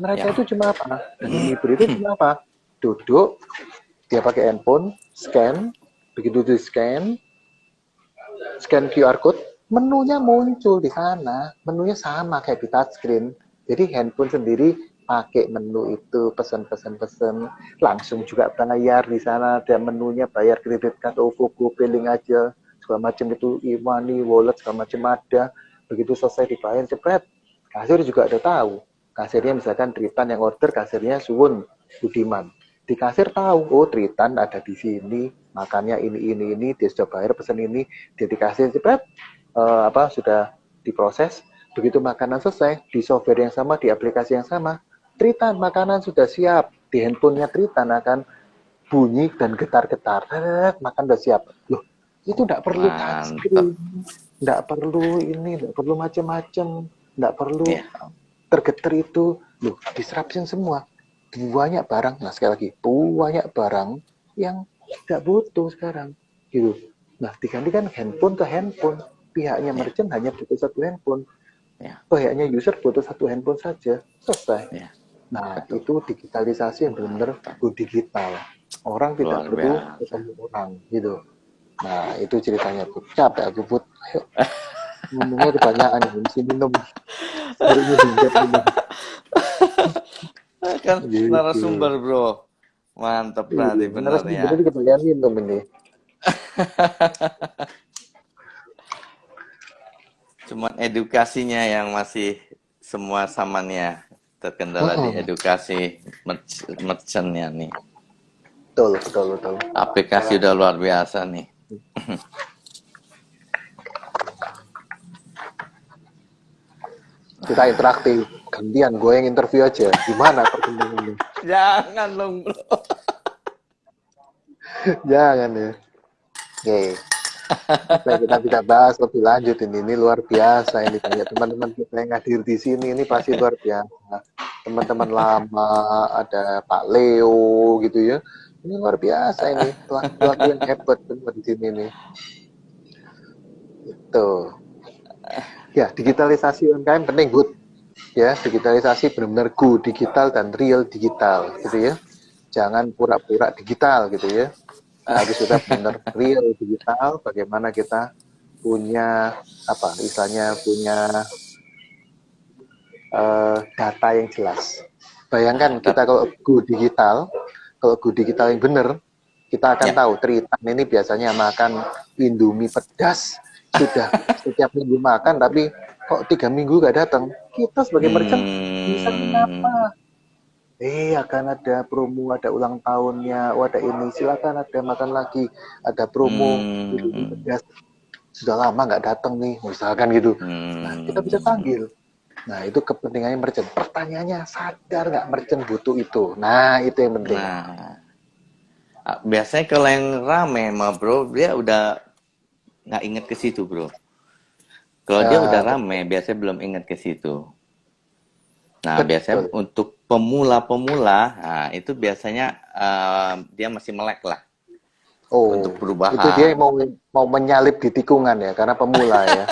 S2: mereka
S1: ya.
S2: itu cuma apa? Dan Unibri itu cuma apa? Duduk, dia pakai handphone, scan, begitu di scan QR code, menunya muncul di sana. Menunya sama kayak di touchscreen. Jadi handphone sendiri pakai menu itu, pesan-pesan-pesan, langsung juga bayar di sana, ada menunya, bayar kredit card, OVO, GoPay, link aja, segala macam itu, e-money, wallet, segala macam ada. Begitu selesai dibayar, cepet. Kasir juga ada tahu. Kasirnya misalkan Tritan yang order, kasirnya Suwun, Budiman. Di kasir tahu, oh Tritan ada di sini, makannya ini, dia sudah bayar pesan ini, dia dikasih cepet, sudah diproses. Begitu makanan selesai, di software yang sama, di aplikasi yang sama, Tritan makanan sudah siap, di handphonenya Tritan akan bunyi dan getar-getar, makan sudah siap. Loh, itu tidak perlu
S1: Mantap.
S2: touchscreen, tidak perlu ini, tidak perlu macam-macam, tidak perlu
S1: Ya,
S2: tergetar itu. Loh, disruption semua. Banyak barang, nah sekali lagi, banyak barang yang tidak butuh sekarang. Gitu. Nah, digantikan handphone ke handphone. Pihaknya
S1: ya,
S2: merchant hanya butuh satu handphone.
S1: ya,
S2: Pihaknya user butuh satu handphone saja. Selesai.
S1: ya.
S2: Nah,
S1: Betul.
S2: itu digitalisasi yang benar-benar
S1: Mantap.
S2: go digital. Orang tidak
S1: Luar
S2: perlu
S1: biasa.
S2: ketemu orang, gitu. Nah, itu ceritanya, Put. Capek aku, Put. Ayo, ngomongnya kebanyakan, mesti minum. Barunya diinjak minum.
S1: Kan
S2: Gitu.
S1: narasumber, bro. Mantap
S2: Iya,
S1: berarti benar ya.
S2: narasumbernya kebanyakan minum ini.
S1: Cuman edukasinya yang masih semua samannya terkendala di
S2: Mm-mm.
S1: edukasi merchantnya nih.
S2: Betul, betul, betul.
S1: Aplikasi udah luar biasa nih.
S2: Kita interaktif. Gantian, gue yang interview aja. Gimana perkembangannya?
S1: Jangan dong, bro.
S2: Jangan ya. Oke, supaya kita bisa bahas lebih lanjut ini luar biasa ini banyak teman-teman kita yang hadir di sini ini pasti luar biasa. Teman-teman lama, ada Pak Leo gitu ya. Ini luar biasa ini, pelaku-pelaku yang hebat semua di sini nih. Tuh. Ya, digitalisasi UMKM penting, Bud. Ya, digitalisasi benar-benar go digital dan real digital gitu ya. Jangan pura-pura digital gitu ya. Harus sudah benar real digital, bagaimana kita punya apa istilahnya punya data yang jelas. Bayangkan kita kalau go digital yang benar, kita akan
S1: Ya.
S2: tahu Tritan ini biasanya makan Indomie pedas, sudah setiap minggu makan, tapi kok 3 minggu gak datang. Kita sebagai merchant bisa
S1: Hmm,
S2: kenapa? Akan ada promo, ada ulang tahunnya, ada ini, silakan ada makan lagi, ada promo Indomie
S1: hmm,
S2: pedas, sudah lama nggak datang nih, misalkan gitu. Nah, kita bisa
S1: hmm.
S2: panggil. Nah, itu kepentingannya merchant. Pertanyaannya, sadar nggak merchant butuh itu? Nah, itu yang penting.
S1: Nah, biasanya kalau yang rame mah bro, dia udah nggak inget ke situ bro. Kalau dia udah rame,
S2: Betul.
S1: biasanya belum inget ke situ. Nah, biasanya
S2: Betul.
S1: untuk pemula-pemula, nah, itu biasanya dia masih melek lah
S2: Oh,
S1: untuk
S2: itu dia
S1: perubahan.
S2: mau mau menyalip di tikungan ya, karena pemula ya.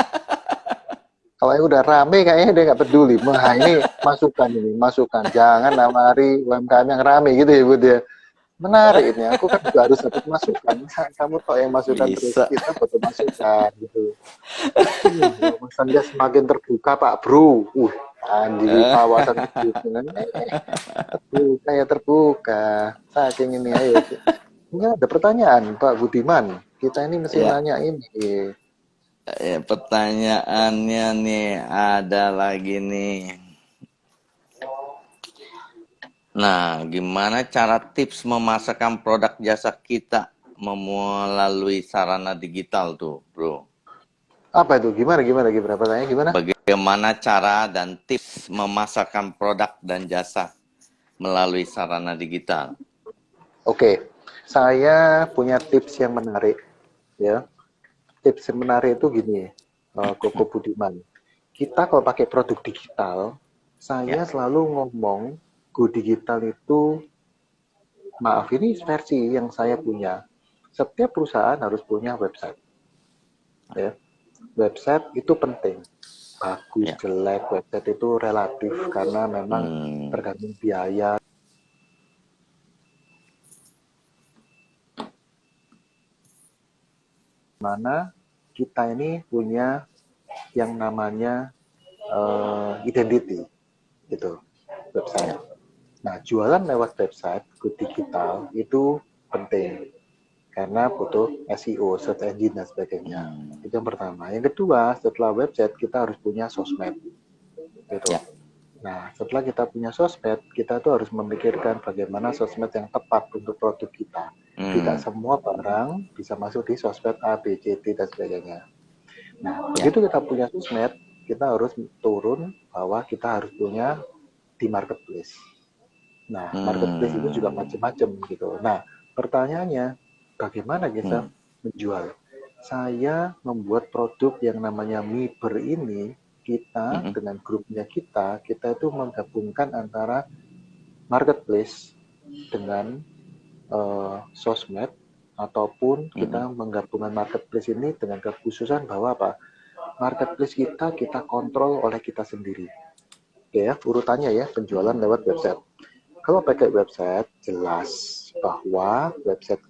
S2: Kalau yang udah rame kayaknya dia nggak peduli. Wah, ini masukan ini, masukan. Jangan namari UMKM yang rame gitu ya, Bud ya. Menarik ini. Aku kan juga harus dapat masukan. Kamu tahu yang masukan terus.
S1: Bisa.
S2: Kita butuh masukan gitu. Wawasannya semakin terbuka, Pak Bro. Anjir, wawasan terbuka ya terbuka. Saking ini, ayo. Ini ada pertanyaan, Pak Budiman. Kita ini mesti
S1: Ya,
S2: nanya ini.
S1: pertanyaannya nih ada lagi nih. Nah, gimana cara tips memasarkan produk jasa kita melalui sarana digital tuh, bro?
S2: Apa itu? Gimana? Pertanyaannya gimana?
S1: Bagaimana cara dan tips memasarkan produk dan jasa melalui sarana digital?
S2: Oke, saya punya tips yang menarik, ya. Tips yang menarik itu gini, Koko Budiman. Kita kalau pakai produk digital, saya
S1: Ya,
S2: selalu ngomong, go digital itu, maaf, ini versi yang saya punya. Setiap perusahaan harus punya website, ya. Website itu penting. Bagus,
S1: ya.
S2: jelek, website itu relatif karena memang
S1: Hmm,
S2: tergantung biaya. Mana kita ini punya yang namanya identity, gitu, website.
S1: ya.
S2: Nah, jualan lewat website, go digital, itu penting. Karena butuh SEO, search engine, dan sebagainya.
S1: Hmm,
S2: Itu yang pertama. Yang kedua, setelah website, kita harus punya sosmed. Gitu.
S1: ya.
S2: Nah, setelah kita punya sosmed, kita tuh harus memikirkan bagaimana sosmed yang tepat untuk produk kita. Tidak
S1: Hmm,
S2: semua barang bisa masuk di sosmed A, B, C, D, dan sebagainya. Nah,
S1: ya.
S2: begitu kita punya sosmed, kita harus turun bahwa kita harus punya di marketplace. Nah, marketplace itu juga
S1: Hmm,
S2: macam-macam gitu. Nah, pertanyaannya, bagaimana kita
S1: hmm,
S2: menjual? Saya membuat produk yang namanya Miber ini, kita
S1: hmm,
S2: dengan grupnya kita itu menggabungkan antara marketplace dengan sosmed, ataupun
S1: hmm,
S2: kita menggabungkan marketplace ini dengan kekhususan bahwa apa? Marketplace kita kontrol oleh kita sendiri. Oke ya, urutannya ya, penjualan
S1: hmm,
S2: lewat website. Kalau pakai website, jelas bahwa website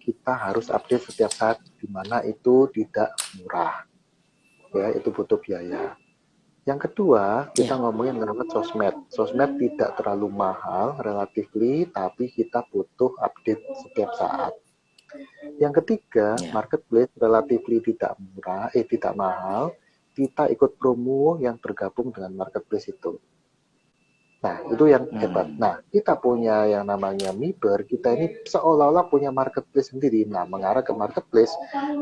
S2: kita harus update setiap saat, di mana itu tidak murah. Ya, itu butuh biaya. Yang kedua, kita
S1: ya.
S2: ngomongin lewat sosmed. Sosmed tidak terlalu mahal, relatively, tapi kita butuh update setiap saat. Yang ketiga,
S1: Ya.
S2: marketplace relatively tidak murah, tidak mahal. Kita ikut promo yang bergabung dengan marketplace itu. Nah, itu yang hebat.
S1: Hmm,
S2: Nah, kita punya yang namanya Miber, kita ini seolah-olah punya marketplace sendiri. Nah, mengarah ke marketplace,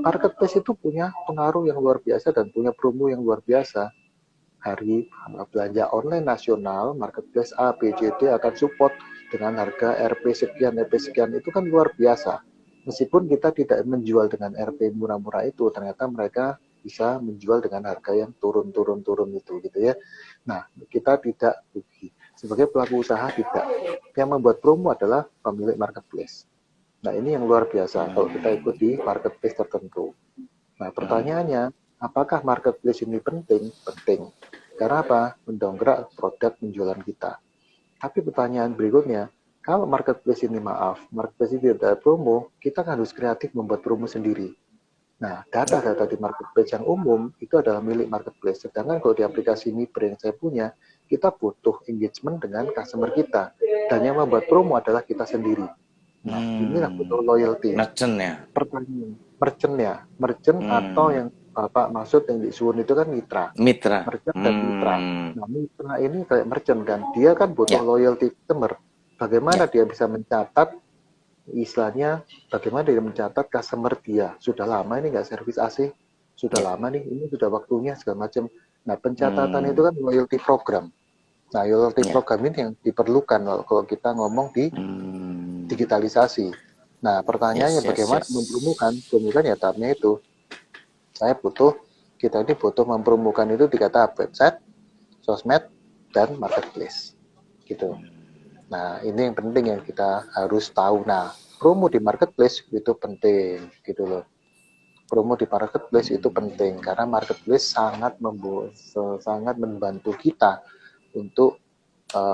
S2: marketplace itu punya pengaruh yang luar biasa dan punya promo yang luar biasa. Hari belanja online nasional, marketplace A, B, C, D akan support dengan harga RP sekian, RP sekian, itu kan luar biasa. Meskipun kita tidak menjual dengan RP murah-murah itu, ternyata mereka bisa menjual dengan harga yang turun-turun itu gitu ya. Nah, kita tidak rugi. Sebagai pelaku usaha tidak. Yang membuat promo adalah pemilik marketplace. Nah, ini yang luar biasa kalau kita ikut
S1: hmm,
S2: di marketplace tertentu. Nah,
S1: hmm,
S2: pertanyaannya, apakah marketplace ini penting? Penting. Karena apa? Mendongkrak produk penjualan kita. Tapi pertanyaan berikutnya, kalau marketplace ini marketplace ini tidak ada promo, kita kan harus kreatif membuat promo sendiri. Nah,
S1: ya.
S2: data-data di marketplace yang umum itu adalah milik marketplace. Sedangkan kalau di aplikasi Miber yang saya punya, kita butuh engagement dengan customer kita. Dan yang membuat promo adalah kita sendiri. Nah, inilah butuh
S1: Hmm,
S2: loyalty.
S1: merchant ya.
S2: Pertanyaan, merchant ya, merchant atau
S1: Hmm,
S2: yang Bapak maksud yang di Suwun itu kan mitra.
S1: mitra.
S2: Merchant dan mitra.
S1: Hmm,
S2: Nah, mitra ini kayak merchant kan, dia kan butuh
S1: ya,
S2: loyalty customer. Bagaimana
S1: ya.
S2: dia bisa mencatat, istilahnya, bagaimana dia mencatat customer dia. Sudah lama ini nggak servis AC, sudah
S1: Ya.
S2: lama nih, ini sudah waktunya, segala macam. Nah, pencatatan itu
S1: Hmm,
S2: kan loyalty program. Nah, loyalty
S1: ya.
S2: program ini yang diperlukan kalau kita ngomong di
S1: Hmm,
S2: digitalisasi. Nah, pertanyaannya
S1: yes, yes,
S2: bagaimana
S1: yes.
S2: mempromokan? Promokan ya tahapnya itu. Saya butuh, kita ini butuh mempromokan itu di tahap website, sosmed, dan marketplace. Gitu. Nah, ini yang penting yang kita harus tahu. Nah, promo di marketplace itu penting, gitu loh. Promo di marketplace itu penting karena marketplace sangat membantu kita untuk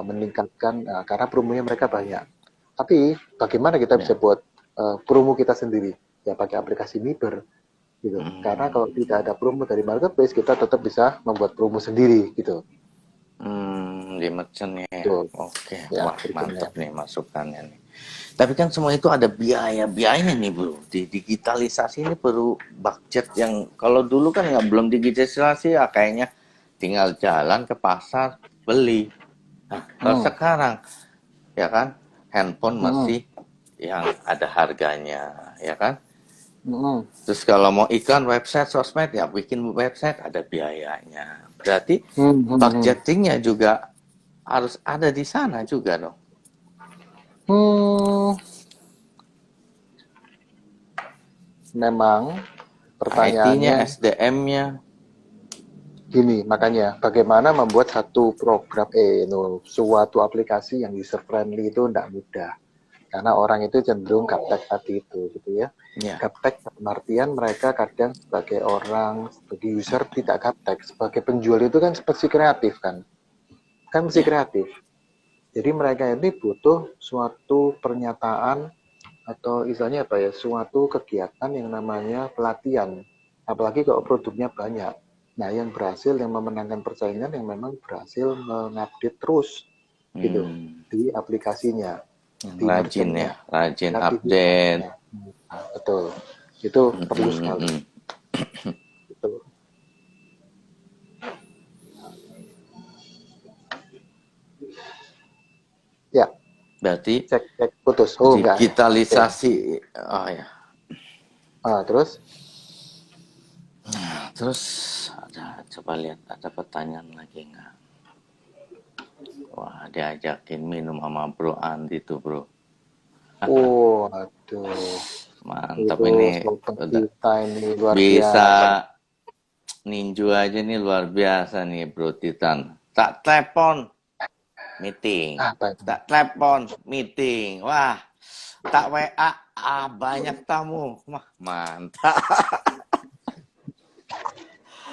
S2: meningkatkan, karena promonya mereka banyak. Tapi bagaimana kita bisa
S1: Ya.
S2: buat promo kita sendiri? Ya pakai aplikasi Miber gitu. Karena kalau
S1: Hmm,
S2: tidak ada promo dari marketplace, kita tetap bisa membuat promo sendiri gitu.
S1: di merchant ya.
S2: Tuh,
S1: Oke,
S2: ya
S1: wah
S2: berikutnya.
S1: mantap nih masukannya nih. Tapi kan semua itu ada biaya-biayanya nih bro. Di digitalisasi ini perlu budget yang kalau dulu kan nggak belum digitalisasi ya kayaknya tinggal jalan ke pasar beli. Nah, kalau
S2: Hmm,
S1: sekarang ya kan handphone
S2: hmm,
S1: masih yang ada harganya ya kan
S2: Mm-mm.
S1: Terus kalau mau iklan website, sosmed, ya bikin website ada biayanya. Berarti
S2: Hmm.
S1: budgetingnya juga harus ada di sana juga dong.
S2: Hmm, memang
S1: IT-nya,
S2: pertanyaannya
S1: SDM-nya.
S2: gini, makanya bagaimana membuat satu program, suatu aplikasi yang user friendly itu tidak mudah. Karena orang itu cenderung gaptek tadi itu, gitu ya.
S1: Ya,
S2: Gaptek dalam artian mereka kadang sebagai orang, sebagai user tidak gaptek. Sebagai penjual itu kan mesti kreatif kan. Kan mesti
S1: ya.
S2: kreatif. Jadi mereka ini butuh suatu pernyataan atau istilahnya apa ya, suatu kegiatan yang namanya pelatihan. Apalagi kalau produknya banyak. Nah, yang berhasil, yang memenangkan persaingan, yang memang berhasil mengupdate terus gitu
S1: Hmm,
S2: di aplikasinya,
S1: yang
S2: di
S1: rajin ya,
S2: merchantnya,
S1: rajin update.
S2: kreativitasnya. Nah, betul. Itu
S1: Hmm,
S2: perlu
S1: hmm,
S2: sekali.
S1: hmm.
S2: Betul. Ya,
S1: Berarti
S2: cek cek putus. Oh, enggak ya. Oke.
S1: digitalisasi. Oh ya.
S2: Terus
S1: Terus coba lihat ada pertanyaan lagi nggak? Wah, diajakin minum sama Bro Andi tuh, Bro.
S2: aduh.
S1: Mantap
S2: Itu
S1: ini.
S2: sobat
S1: Udah
S2: kita ini luar
S1: bisa
S2: biasa.
S1: ninju aja nih luar biasa nih, Bro Titan. Tak telepon meeting.
S2: Apa itu?
S1: Tak telepon meeting. Wah, tak WA banyak tamu. Wah, mantap.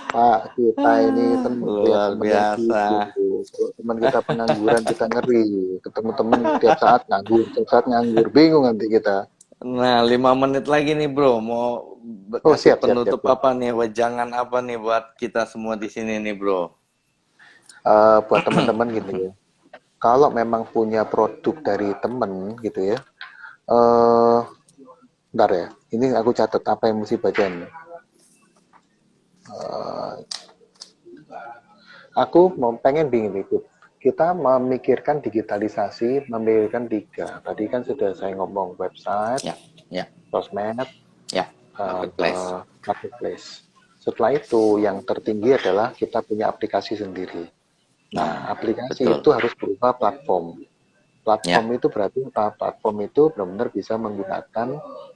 S2: Pak, kita ini teman ya,
S1: Luar
S2: teman yang
S1: biasa.
S2: jujur. Kalau teman kita pengangguran, kita ngeri. Ketemu teman tiap saat nganggur, tiap saat nganggur. Bingung nanti kita.
S1: Nah, 5 menit lagi nih bro, mau
S2: Oh,
S1: kasih
S2: siap, siap, siap.
S1: penutup apa nih, wejangan apa nih buat kita semua di sini nih bro?
S2: Buat teman-teman gitu ya. Kalau memang punya produk dari teman gitu ya. Eh, Bentar ya. Ini aku catat apa yang mesti baca nih. Aku mau pengen bingung ikut. Kita memikirkan digitalisasi, memikirkan tiga. Tadi kan sudah saya ngomong website,
S1: Ya, ya,
S2: sosmed,
S1: ya, marketplace.
S2: marketplace. Setelah itu yang tertinggi adalah kita punya aplikasi sendiri. Nah,
S1: Nah,
S2: aplikasi
S1: betul.
S2: itu harus berupa platform. Platform
S1: Ya,
S2: itu berarti apa? Platform itu benar-benar bisa menggunakan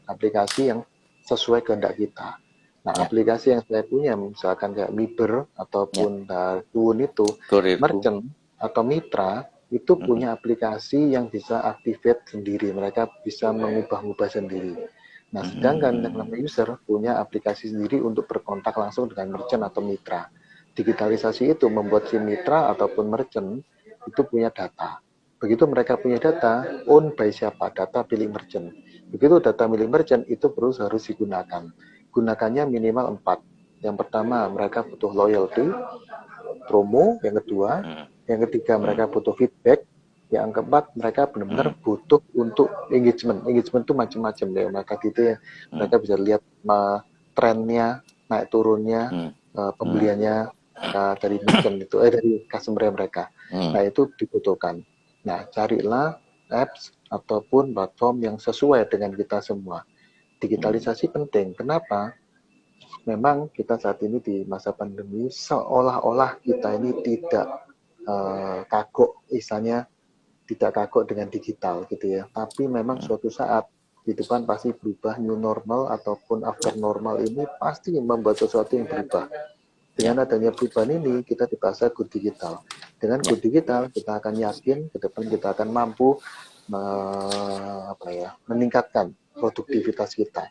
S2: aplikasi yang sesuai kehendak kita. Nah,
S1: ya,
S2: aplikasi yang saya punya, misalkan kayak Miber
S1: ya,
S2: ataupun Tuun itu,
S1: kurirku.
S2: merchant atau mitra itu
S1: Mm-mm.
S2: punya aplikasi yang bisa activate sendiri. Mereka bisa mengubah-ubah sendiri. Nah, sedangkan yang
S1: Mm-mm.
S2: namanya user punya aplikasi sendiri untuk berkontak langsung dengan merchant atau mitra. Digitalisasi itu membuat si mitra ataupun merchant itu punya data. Begitu mereka punya data, own by siapa? Data milik merchant. Begitu data milik merchant itu harus digunakan. Gunakannya minimal 4. Yang pertama, mereka butuh loyalty, promo. Yang kedua,
S1: Mm,
S2: yang ketiga
S1: mm,
S2: mereka butuh feedback. Yang keempat, mereka benar-benar
S1: mm,
S2: butuh untuk engagement. Engagement itu macam-macam ya. Maka gitu ya,
S1: mm,
S2: mereka bisa lihat trennya, naik turunnya,
S1: mm, mm,
S2: pembeliannya dari merchant itu, dari customer mereka.
S1: mm,
S2: Nah, itu dibutuhkan. Nah, carilah apps ataupun platform yang sesuai dengan kita semua.
S1: mm.
S2: Digitalisasi penting. Kenapa? Memang kita saat ini di masa pandemi seolah-olah kita ini tidak kagok, misalnya tidak kagok dengan digital gitu ya. Tapi memang suatu saat di depan pasti berubah, new normal ataupun after
S1: Ya,
S2: normal ini pasti membuat sesuatu yang berubah.
S1: ya,
S2: Dengan adanya perubahan ini kita dipaksa go digital. Dengan
S1: ya.
S2: go digital kita akan yakin ke depan kita akan mampu meningkatkan produktivitas kita.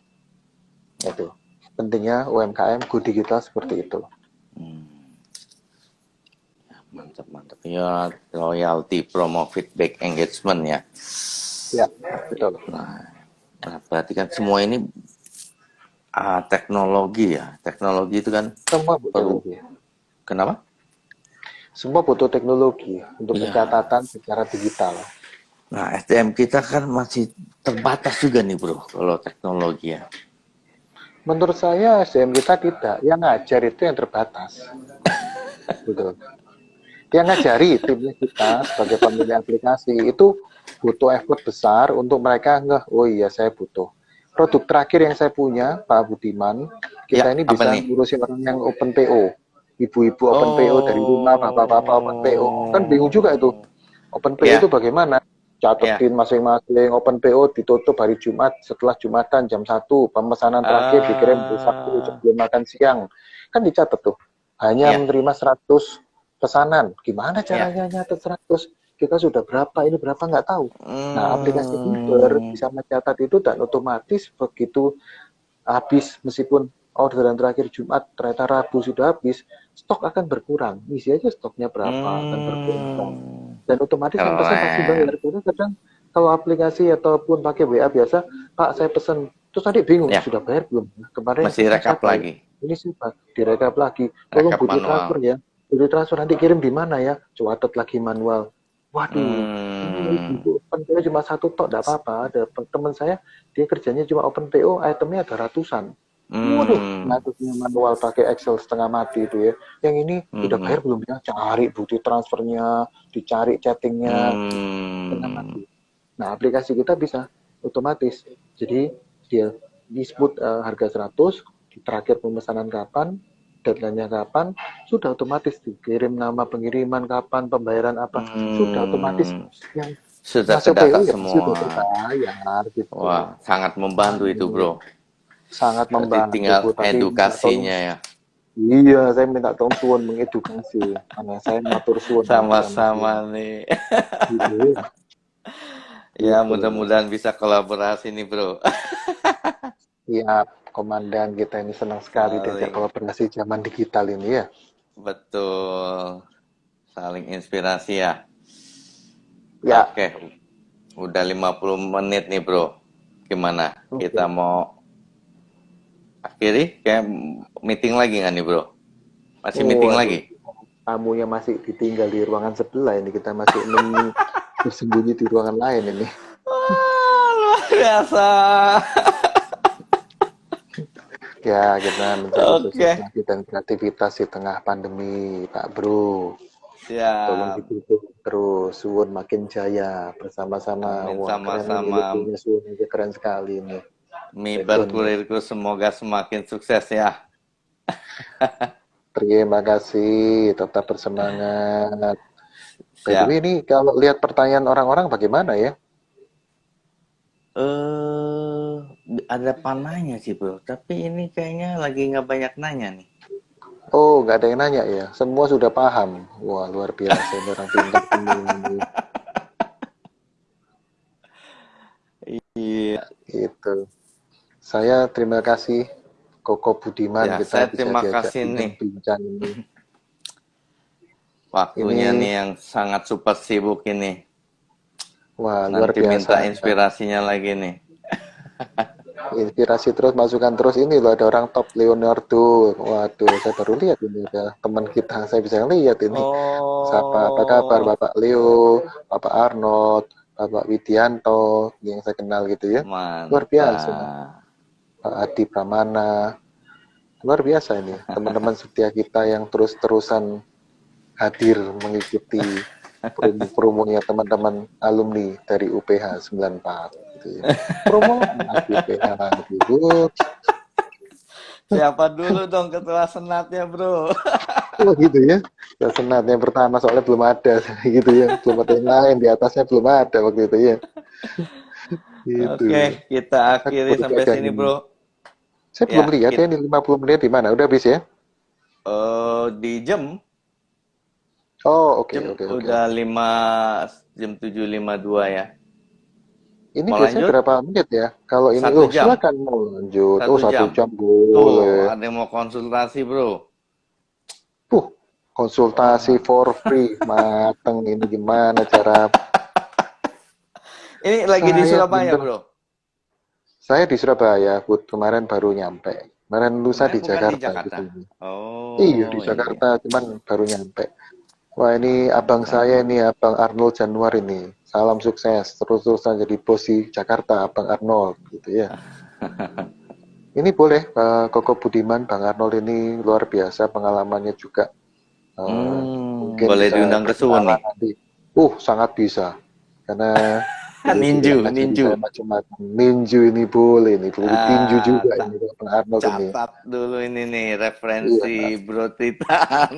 S1: Ya.
S2: Itu pentingnya UMKM go digital seperti itu.
S1: Hmm. Mantap, mantap. Ya, loyalty, promo, feedback, engagement ya.
S2: Ya, betul.
S1: Nah, nah, berarti kan semua ini teknologi ya. Teknologi itu kan
S2: Semua
S1: perlu.
S2: teknologi.
S1: Kenapa?
S2: Semua butuh teknologi untuk
S1: Iya.
S2: pencatatan secara digital.
S1: Nah, SDM kita kan masih terbatas juga nih bro, kalau teknologi ya.
S2: Menurut saya SDM kita tidak. Yang ngajar itu yang terbatas. Betul. Yang ngajari timnya kita sebagai pemilik aplikasi itu butuh effort besar untuk mereka oh iya saya butuh. produk terakhir yang saya punya, Pak Budiman, kita
S1: Ya,
S2: ini
S1: apa
S2: bisa
S1: nih?
S2: ngurusin orang yang open PO. Ibu-ibu open PO dari rumah, bapak-bapak open PO. Kan bingung juga itu.
S1: Oh,
S2: Open PO itu
S1: ya,
S2: bagaimana?
S1: ya.
S2: Catetin masing-masing open PO ditutup hari Jumat setelah Jumatan jam 1. Pemesanan terakhir dikirim hari Sabtu
S1: Ah,
S2: sebelum makan siang. Kan dicatat tuh. Hanya
S1: ya,
S2: menerima 100 pesanan. Gimana
S1: ya.
S2: caranya nyatet 100? Kita sudah berapa, ini berapa nggak tahu. Nah, aplikasi Uber
S1: Hmm,
S2: bisa mencatat itu dan otomatis begitu habis, meskipun orderan terakhir Jumat ternyata Rabu sudah habis, stok akan berkurang. Isi aja stoknya berapa akan berkurang.
S1: hmm,
S2: Dan otomatis yang pesan pasti
S1: keren.
S2: bayar. Karena kadang kalau aplikasi ataupun pakai WA biasa, Pak saya pesan, terus tadi bingung
S1: Ya,
S2: sudah bayar belum? Kemarin yang
S1: masih
S2: pesan
S1: rekap
S2: siapa ya?
S1: lagi.
S2: Ini siapa? Direkap lagi. Tolong
S1: Rekap
S2: butuh transfer
S1: manual.
S2: ya. Butuh transfer nanti kirim di mana ya? Catat lagi manual. Waduh, ini
S1: Hmm,
S2: ibu open PO cuma satu tok, tidak apa-apa. Ada teman saya, dia kerjanya cuma open PO, itemnya ada ratusan. Waduh,
S1: hmm,
S2: ngaturnya manual pakai Excel setengah mati itu ya. Yang ini udah
S1: hmm,
S2: bayar belum ya? Cari bukti transfernya, dicari chattingnya, setengah
S1: hmm,
S2: mati. Nah, aplikasi kita bisa otomatis. Jadi dia disebut harga 100, terakhir pemesanan kapan, deadline-nya kapan, sudah otomatis dikirim nama pengiriman kapan, pembayaran apa, sudah otomatis
S1: hmm.
S2: yang
S1: Sudah
S2: masuk PO
S1: kedata
S2: ya pasti sudah
S1: semua.
S2: terbayar gitu.
S1: Wah, sangat membantu itu,
S2: Waduh,
S1: bro.
S2: sangat
S1: Berarti
S2: membantu
S1: tinggal
S2: Bu, tapi minta tolong.
S1: edukasinya ya.
S2: Iya, saya minta tolong suwun mengedukasi. Karena saya matur suwun nanti sama dia.
S1: Sama-sama nih.
S2: Gitu,
S1: Ya,
S2: gitu.
S1: mudah-mudahan bisa kolaborasi nih, bro.
S2: Siap, komandan kita ini senang sekali diajak
S1: Saling,
S2: kolaborasi zaman digital ini ya.
S1: betul. Saling inspirasi ya.
S2: Ya,
S1: Oke, udah 50 menit nih, bro. Gimana? Kita
S2: oke.
S1: mau akhiri? Kayak meeting lagi nggak nih, bro? Masih meeting
S2: Waduh,
S1: lagi?
S2: tamunya masih ditinggal di ruangan sebelah ini. Kita masih bersembunyi di ruangan lain ini.
S1: Wah, luar biasa.
S2: Ya, kita mencari
S1: Oke,
S2: sosialisasi dan kreativitas di tengah pandemi, Pak Bro. Tolong
S1: siap.
S2: didukung terus, Suwon makin jaya bersama-sama.
S1: Amin
S2: Wah, keren ini
S1: sama-sama.
S2: logonya Suwon aja keren sekali ini.
S1: Mibar
S2: Backgroundnya.
S1: kurirku semoga semakin sukses ya.
S2: Terima kasih, tetap bersemangat. By the way,
S1: Siap.
S2: ini kalau lihat pertanyaan orang-orang bagaimana ya?
S1: Eh, ada panahnya sih bro, tapi ini kayaknya lagi nggak banyak nanya nih.
S2: Oh, nggak ada yang nanya ya? Semua sudah paham. Wah, luar biasa. Ini orang pintar ini.
S1: Iya.
S2: Gitu. Saya terima kasih, Koko Budiman,
S1: Ya,
S2: kita
S1: saya
S2: bisa
S1: terima
S2: diajak
S1: kasih nih.
S2: bincang-bincang ini.
S1: Waktunya
S2: Ini,
S1: nih yang sangat super sibuk ini.
S2: wah, luar
S1: Nanti
S2: biasa.
S1: minta inspirasinya lagi nih.
S2: Inspirasi terus, masukan terus. Ini loh, ada orang top Leonardo. Waduh, saya baru lihat ini. Ada teman kita, saya bisa lihat ini. Siapa, apa kabar
S1: Oh,
S2: Bapak Leo, Bapak Arnold, Bapak Widianto, yang saya kenal gitu ya. Luar biasa.
S1: mantap.
S2: Pak Adi Pramana. Luar biasa ini. Teman-teman setia kita yang terus-terusan hadir mengikuti promonya teman-teman alumni dari UPH 94 gitu ya. Promo anak UPH gitu.
S1: Siapa dulu dong ketua senatnya bro?
S2: Oh gitu ya. Ya senat yang pertama soalnya belum ada gitu ya. Belum ada yang lain di atasnya belum ada waktu itu ya. Gitu.
S1: Oke, kita
S2: Aku
S1: akhiri
S2: baru
S1: sampai
S2: pegang
S1: sini
S2: ini.
S1: bro.
S2: Saya belum
S1: Ya,
S2: lihat ya ini 50 menit di mana. Udah habis ya?
S1: di jam
S2: Oh, oke
S1: jam
S2: oke oke
S1: udah
S2: oke.
S1: 7.52 ya.
S2: Ini
S1: Mau
S2: biasanya
S1: lanjut?
S2: berapa menit ya? Kalau ini,
S1: Satu
S2: oh
S1: jam.
S2: silakan mau lanjut. Oh
S1: Satu
S2: satu
S1: jam.
S2: jam
S1: Tuh,
S2: boleh.
S1: ada yang mau konsultasi bro.
S2: Uh, konsultasi
S1: Wah.
S2: for free, mateng ini gimana cara
S1: Ini lagi di
S2: saya
S1: Surabaya
S2: bener.
S1: bro.
S2: Saya di Surabaya, Bud, kemarin baru nyampe. Kemarin lusa di
S1: Kemarin bukan di
S2: Jakarta gitu.
S1: Jakarta.
S2: Iya di
S1: Oh iya.
S2: Jakarta, cuman baru nyampe. Wah ini abang saya ini, abang Arnold Januar ini. Salam sukses, terus-terusan jadi bos di Jakarta, abang Arnold gitu ya. Ini boleh, Koko Budiman, Bang Arnold ini luar biasa pengalamannya juga. Mungkin
S1: Boleh
S2: bisa
S1: diundang ke Suwun nih.
S2: berkenalan nanti. Sangat bisa. Karena Jadi
S1: Ninju,
S2: karena jadi
S1: ninju.
S2: saya macam-macam. Ninju ini boleh nih, boleh tinju
S1: Ah,
S2: juga
S1: tak
S2: ini Bang Arnold ini.
S1: catat dulu ini nih referensi
S2: Iya.
S1: Bro Titan.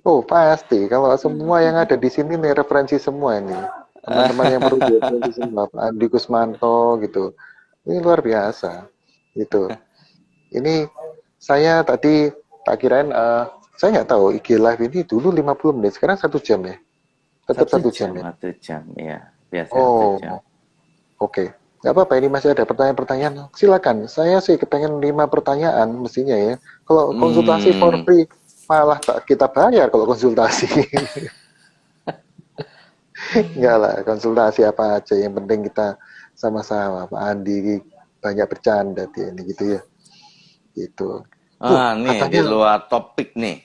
S2: Oh pasti, kalau semua yang ada di sini nih referensi semua ini. Teman-teman yang perlu direferensi semua, Pak Andi Kusmanto gitu. Ini luar biasa. Gitu. Ini saya tadi tak kirain, saya nggak tahu IG Live ini dulu 50 menit, sekarang 1 jam ya? Tetap
S1: Satu
S2: 1 jam
S1: jam,
S2: ya?
S1: 1 jam, ya. Biasa 1 jam.
S2: Oh, oke. Nggak apa-apa, ini masih ada pertanyaan-pertanyaan. Silakan, saya sih kepengen 5 pertanyaan mestinya ya. Kalau konsultasi for
S1: Hmm.
S2: free, malah tak kita bayar kalau konsultasi. Enggak lah, konsultasi apa aja. Yang penting kita sama-sama. Pak Andi banyak bercanda dia ini gitu ya. Gitu.
S1: Nih di
S2: Katanya,
S1: luar topik nih,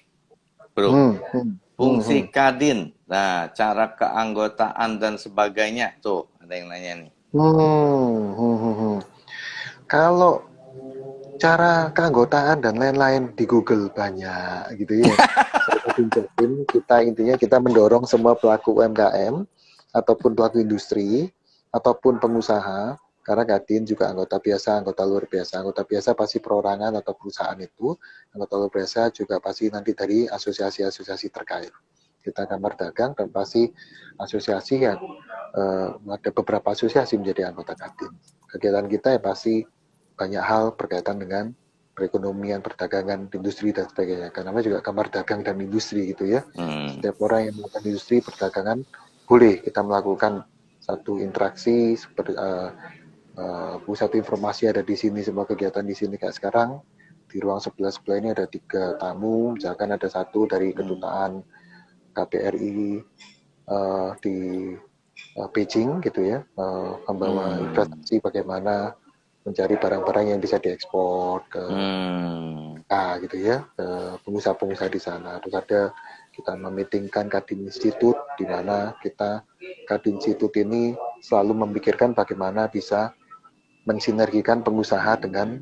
S1: Bro.
S2: hmm, hmm, hmm,
S1: Fungsi
S2: hmm.
S1: Kadin. Nah, cara keanggotaan dan sebagainya. Tuh, ada yang nanya nih.
S2: Kalau cara keanggotaan dan lain-lain di Google banyak gitu ya. Saya cek-cekin, kita intinya kita mendorong semua pelaku UMKM ataupun pelaku industri ataupun pengusaha, karena Kadin juga anggota biasa, anggota luar biasa. Anggota biasa pasti perorangan atau perusahaan itu, anggota luar biasa juga pasti nanti dari asosiasi-asosiasi terkait. Kita Kamar Dagang dan pasti asosiasi yang ada beberapa asosiasi menjadi anggota Kadin. Kegiatan kita ya pasti banyak hal berkaitan dengan perekonomian, perdagangan, industri dan sebagainya. Karena juga Kamar Dagang dan Industri gitu ya. Setiap orang yang melakukan industri perdagangan boleh kita melakukan satu interaksi seperti pusat informasi ada di sini, semua kegiatan di sini kayak sekarang di ruang sebelah ini ada 3 tamu, misalkan ada satu dari kedutaan KBRI di Beijing gitu ya, membawa investasi bagaimana mencari barang-barang yang bisa diekspor ke gitu ya, ke pengusaha-pengusaha di sana. Terus ada kita memitingkan Kadin Institute, di mana kita Kadin Institute ini selalu memikirkan bagaimana bisa mensinergikan pengusaha dengan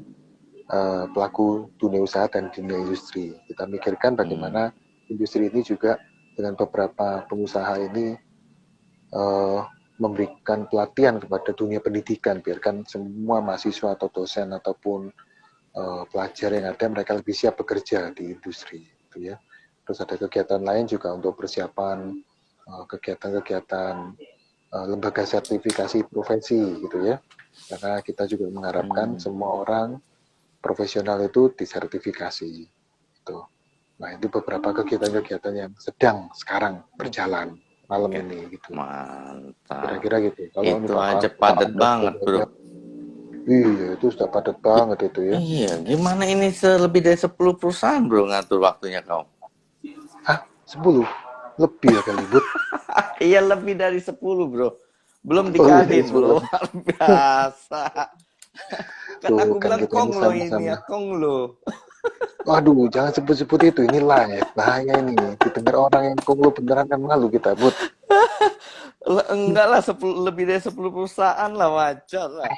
S2: pelaku dunia usaha dan dunia industri. Kita mikirkan bagaimana industri ini juga dengan beberapa pengusaha ini memberikan pelatihan kepada dunia pendidikan, biarkan semua mahasiswa atau dosen ataupun pelajar yang ada mereka lebih siap bekerja di industri, gitu ya. Terus ada kegiatan lain juga untuk persiapan kegiatan-kegiatan lembaga sertifikasi profesi, gitu ya. Karena kita juga mengharapkan semua orang profesional itu disertifikasi, gitu. Nah itu beberapa kegiatan-kegiatan yang sedang sekarang berjalan malam ini gitu.
S1: Mantap.
S2: Kira-kira gitu. Kalau ini
S1: Itu
S2: Pak
S1: aja padat banget, Bro.
S2: iya itu sudah padat banget itu ya.
S1: Iya, gimana ini lebih dari 10 perusahaan, Bro, ngatur waktunya kau?
S2: Hah, 10? Lebih ya kali, Bud.
S1: Iya, lebih dari 10, Bro. Belum
S2: Oh, lebih dari
S1: dikadin,
S2: 10.
S1: luar biasa. Kan
S2: Tuh
S1: aku
S2: kan
S1: bilang
S2: kita ini
S1: Kong lo ini
S2: sama-sama.
S1: ya, Kong lo.
S2: Waduh, jangan sebut-sebut itu. Ini live. Bahaya ini. Didengar orang yang konglo beneran kan malu kita, Bud.
S1: Enggak lah, lebih dari 10 perusahaan lah, wajar lah.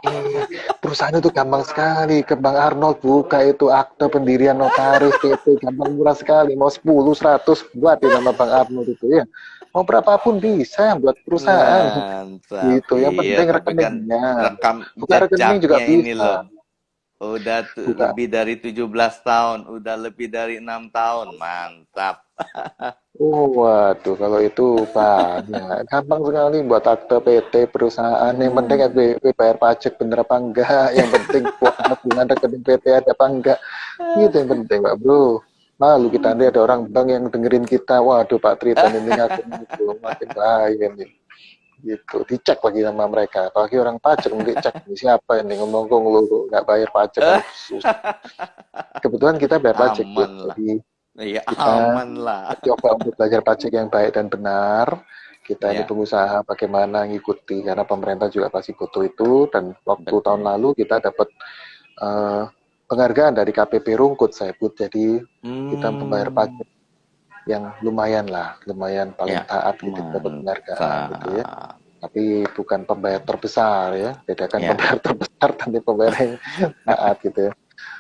S2: Perusahaan itu gampang sekali. Ke Bang Arnold buka itu akte pendirian notaris, PT. Gampang murah sekali. Mau 10, 100 buat di nama Bang Arnold itu ya. Mau berapapun bisa buat perusahaan.
S1: Mantap,
S2: Gitu. Yang
S1: iya.
S2: penting
S1: Tapi kan
S2: rekeningnya.
S1: rekam
S2: Buka rekening juga
S1: jejaknya ini
S2: bisa.
S1: loh. Udah
S2: Buka.
S1: lebih dari 17 tahun, udah lebih dari 6 tahun. Mantap.
S2: Oh, waduh, kalau itu banyak. Gampang sekali buat akte PT perusahaan. Yang penting SPP bayar pajak bener apa enggak. Yang penting tabungan rekening PT ada apa enggak. Itu yang penting, Pak Bro. Malu kita nanti ada orang bank yang dengerin kita. Waduh, Pak Triton ini ngaku-ngaku makin bahaya nih. Gitu. Dicek lagi sama mereka. Apalagi orang pajak mungkin cek ini siapa ini ngomong lu nggak bayar pajak kan susah. Kebetulan kita bayar pajak,
S1: Aman
S2: Bud.
S1: lah.
S2: Jadi
S1: Iya,
S2: kita
S1: aman lah.
S2: coba untuk belajar pajak yang baik dan benar. Kita ini
S1: Ya,
S2: pengusaha bagaimana ngikuti karena pemerintah juga pasti butuh itu dan waktu tahun
S1: betul.
S2: lalu kita dapat penghargaan dari KPP Rungkut saya Bud. Jadi kita membayar
S1: Hmm,
S2: pajak yang lumayan lah, lumayan paling
S1: ya,
S2: taat gitu dapat penghargaan gitu ya.
S1: mantap.
S2: Tapi bukan pembayar terbesar ya, bedakan
S1: Ya,
S2: pembayar terbesar dan pembayar yang taat gitu ya.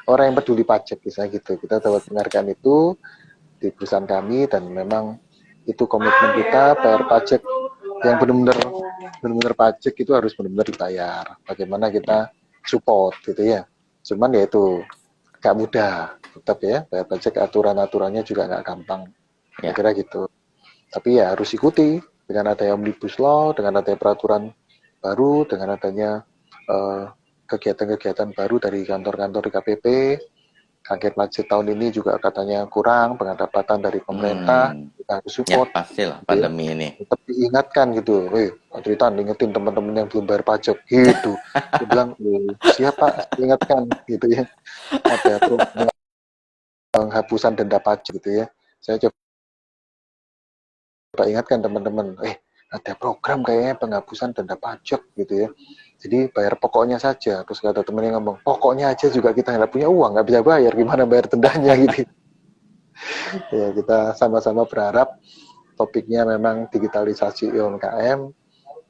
S2: Orang yang peduli pajak bisa gitu. Kita dapat penghargaan itu di perusahaan kami dan memang itu komitmen kita bayar pajak yang benar-benar pajak itu harus benar-benar dibayar. Bagaimana kita support gitu ya. Cuman ya itu gak mudah tetap ya, bayar pajak aturan-aturannya juga nggak gampang.
S1: Ya.
S2: Kira-kira gitu. Tapi ya harus ikuti dengan adanya omnibus law, dengan adanya peraturan baru, dengan adanya kegiatan-kegiatan baru dari kantor-kantor DKPP. Kaget macet tahun ini juga katanya kurang pendapatan dari pemerintah, kita harus
S1: Ya
S2: support
S1: pastilah
S2: gitu ya.
S1: pandemi ini.
S2: Tetap diingatkan gitu, Pak Tritan ingetin teman-teman yang belum bayar pajak gitu. Dia bilang, siapa ingatkan gitu ya, ada program penghapusan denda pajak gitu ya. Saya coba ingatkan teman-teman, ada program kayaknya penghapusan denda pajak gitu ya. Jadi bayar pokoknya saja. Terus kata temennya ngomong, pokoknya aja juga kita nggak punya uang, nggak bisa bayar, gimana bayar dendanya gitu. Ya kita sama-sama berharap topiknya memang digitalisasi UMKM.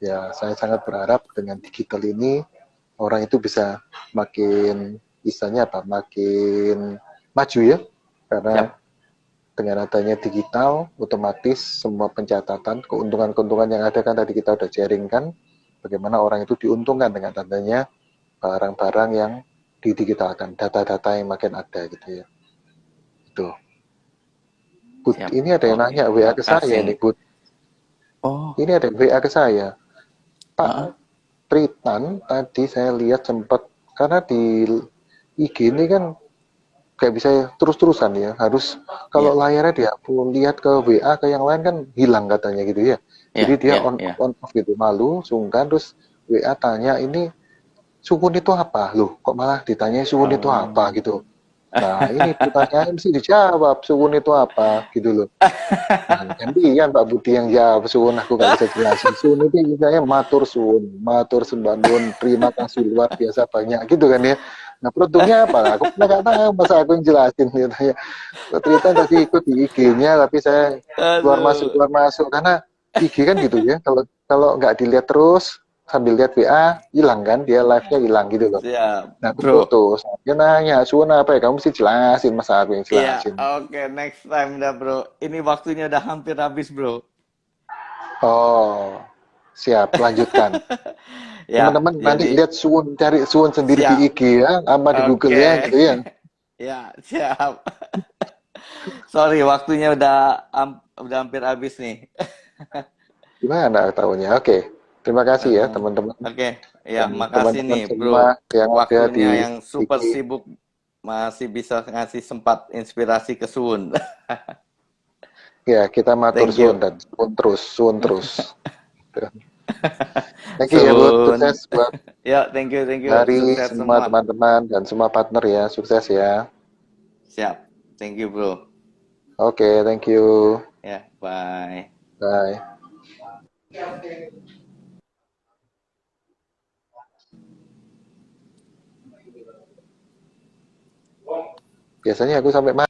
S2: Ya saya sangat berharap dengan digital ini orang itu bisa makin makin maju ya. Karena
S1: Siap.
S2: dengan adanya digital, otomatis semua pencatatan, keuntungan-keuntungan yang ada kan tadi kita udah sharingkan, bagaimana orang itu diuntungkan dengan adanya barang-barang yang didigitalkan, data-data yang makin ada gitu ya. Itu. Bud,
S1: Siap.
S2: ini ada yang
S1: Oke.
S2: nanya WA ke saya
S1: Makasih
S2: ini,
S1: nih.
S2: Bud.
S1: Oh.
S2: Ini ada yang WA ke saya. Pak
S1: Uh-uh.
S2: Tritan, tadi saya lihat sempat, karena di IG ini kan kayak bisa terus-terusan ya, harus kalau
S1: Ya.
S2: layarnya dia lihat ke WA ke yang lain kan hilang katanya gitu ya. Jadi
S1: Ya.
S2: dia
S1: Ya. Ya.
S2: on off gitu, malu, sungkan, terus WA tanya ini suwun itu apa? Loh, kok malah ditanya suwun itu apa
S1: Oh.
S2: gitu. Nah, ini pertanyaan mesti dijawab, suwun itu apa gitu loh. Nah, gantian Pak Budi yang jawab, suwun aku gak bisa jelasin. Suwun itu misalnya matur sembah nuwun, terima kasih luar biasa banyak gitu kan ya. Nah, produknya apa? Aku pernah gak tahu, masa aku yang jelasin gitu ya. Cerita tadi ikut di IG-nya, tapi saya
S1: Aduh.
S2: keluar masuk karena IG kan gitu ya. Kalau kalau nggak dilihat terus sambil lihat WA hilang kan, dia live-nya hilang gitu loh.
S1: Siap,
S2: Nah,
S1: bro.
S2: terputus. Dia nanya, "Suun apa ya? Kamu mesti jelasin, masa aku yang
S1: Iya,
S2: jelasin."
S1: oke, next time dah, bro. Ini waktunya udah hampir habis, bro.
S2: Oh, siap, lanjutkan.
S1: Ya,
S2: Teman-teman nanti
S1: jadi
S2: lihat Suun, cari Suun sendiri di
S1: siap.
S2: IG ya, sama di Google
S1: Oke.
S2: ya, gitu ya.
S1: Ya, siap. Sorry, waktunya udah hampir habis nih.
S2: Gimana tahunya? Oke, terima kasih ya
S1: Heeh.
S2: teman-teman
S1: Oke, ya,
S2: dan
S1: makasih
S2: teman-teman
S1: nih,
S2: semua
S1: bro.
S2: yang ada
S1: Waktunya
S2: di
S1: yang super
S2: IG.
S1: sibuk masih bisa ngasih sempat inspirasi ke Sun.
S2: Ya, kita matur
S1: Thank
S2: suun
S1: you.
S2: dan suun terus. Thank you ya, Bud.
S1: Sun.
S2: Sukses buat
S1: Ya, thank you, thank you.
S2: hari
S1: Sukses
S2: semua
S1: semua.
S2: teman-teman dan semua partner ya. Sukses ya.
S1: Siap. Thank you, bro.
S2: Oke, thank you.
S1: Ya, bye.
S2: Bye. Biasanya aku sampai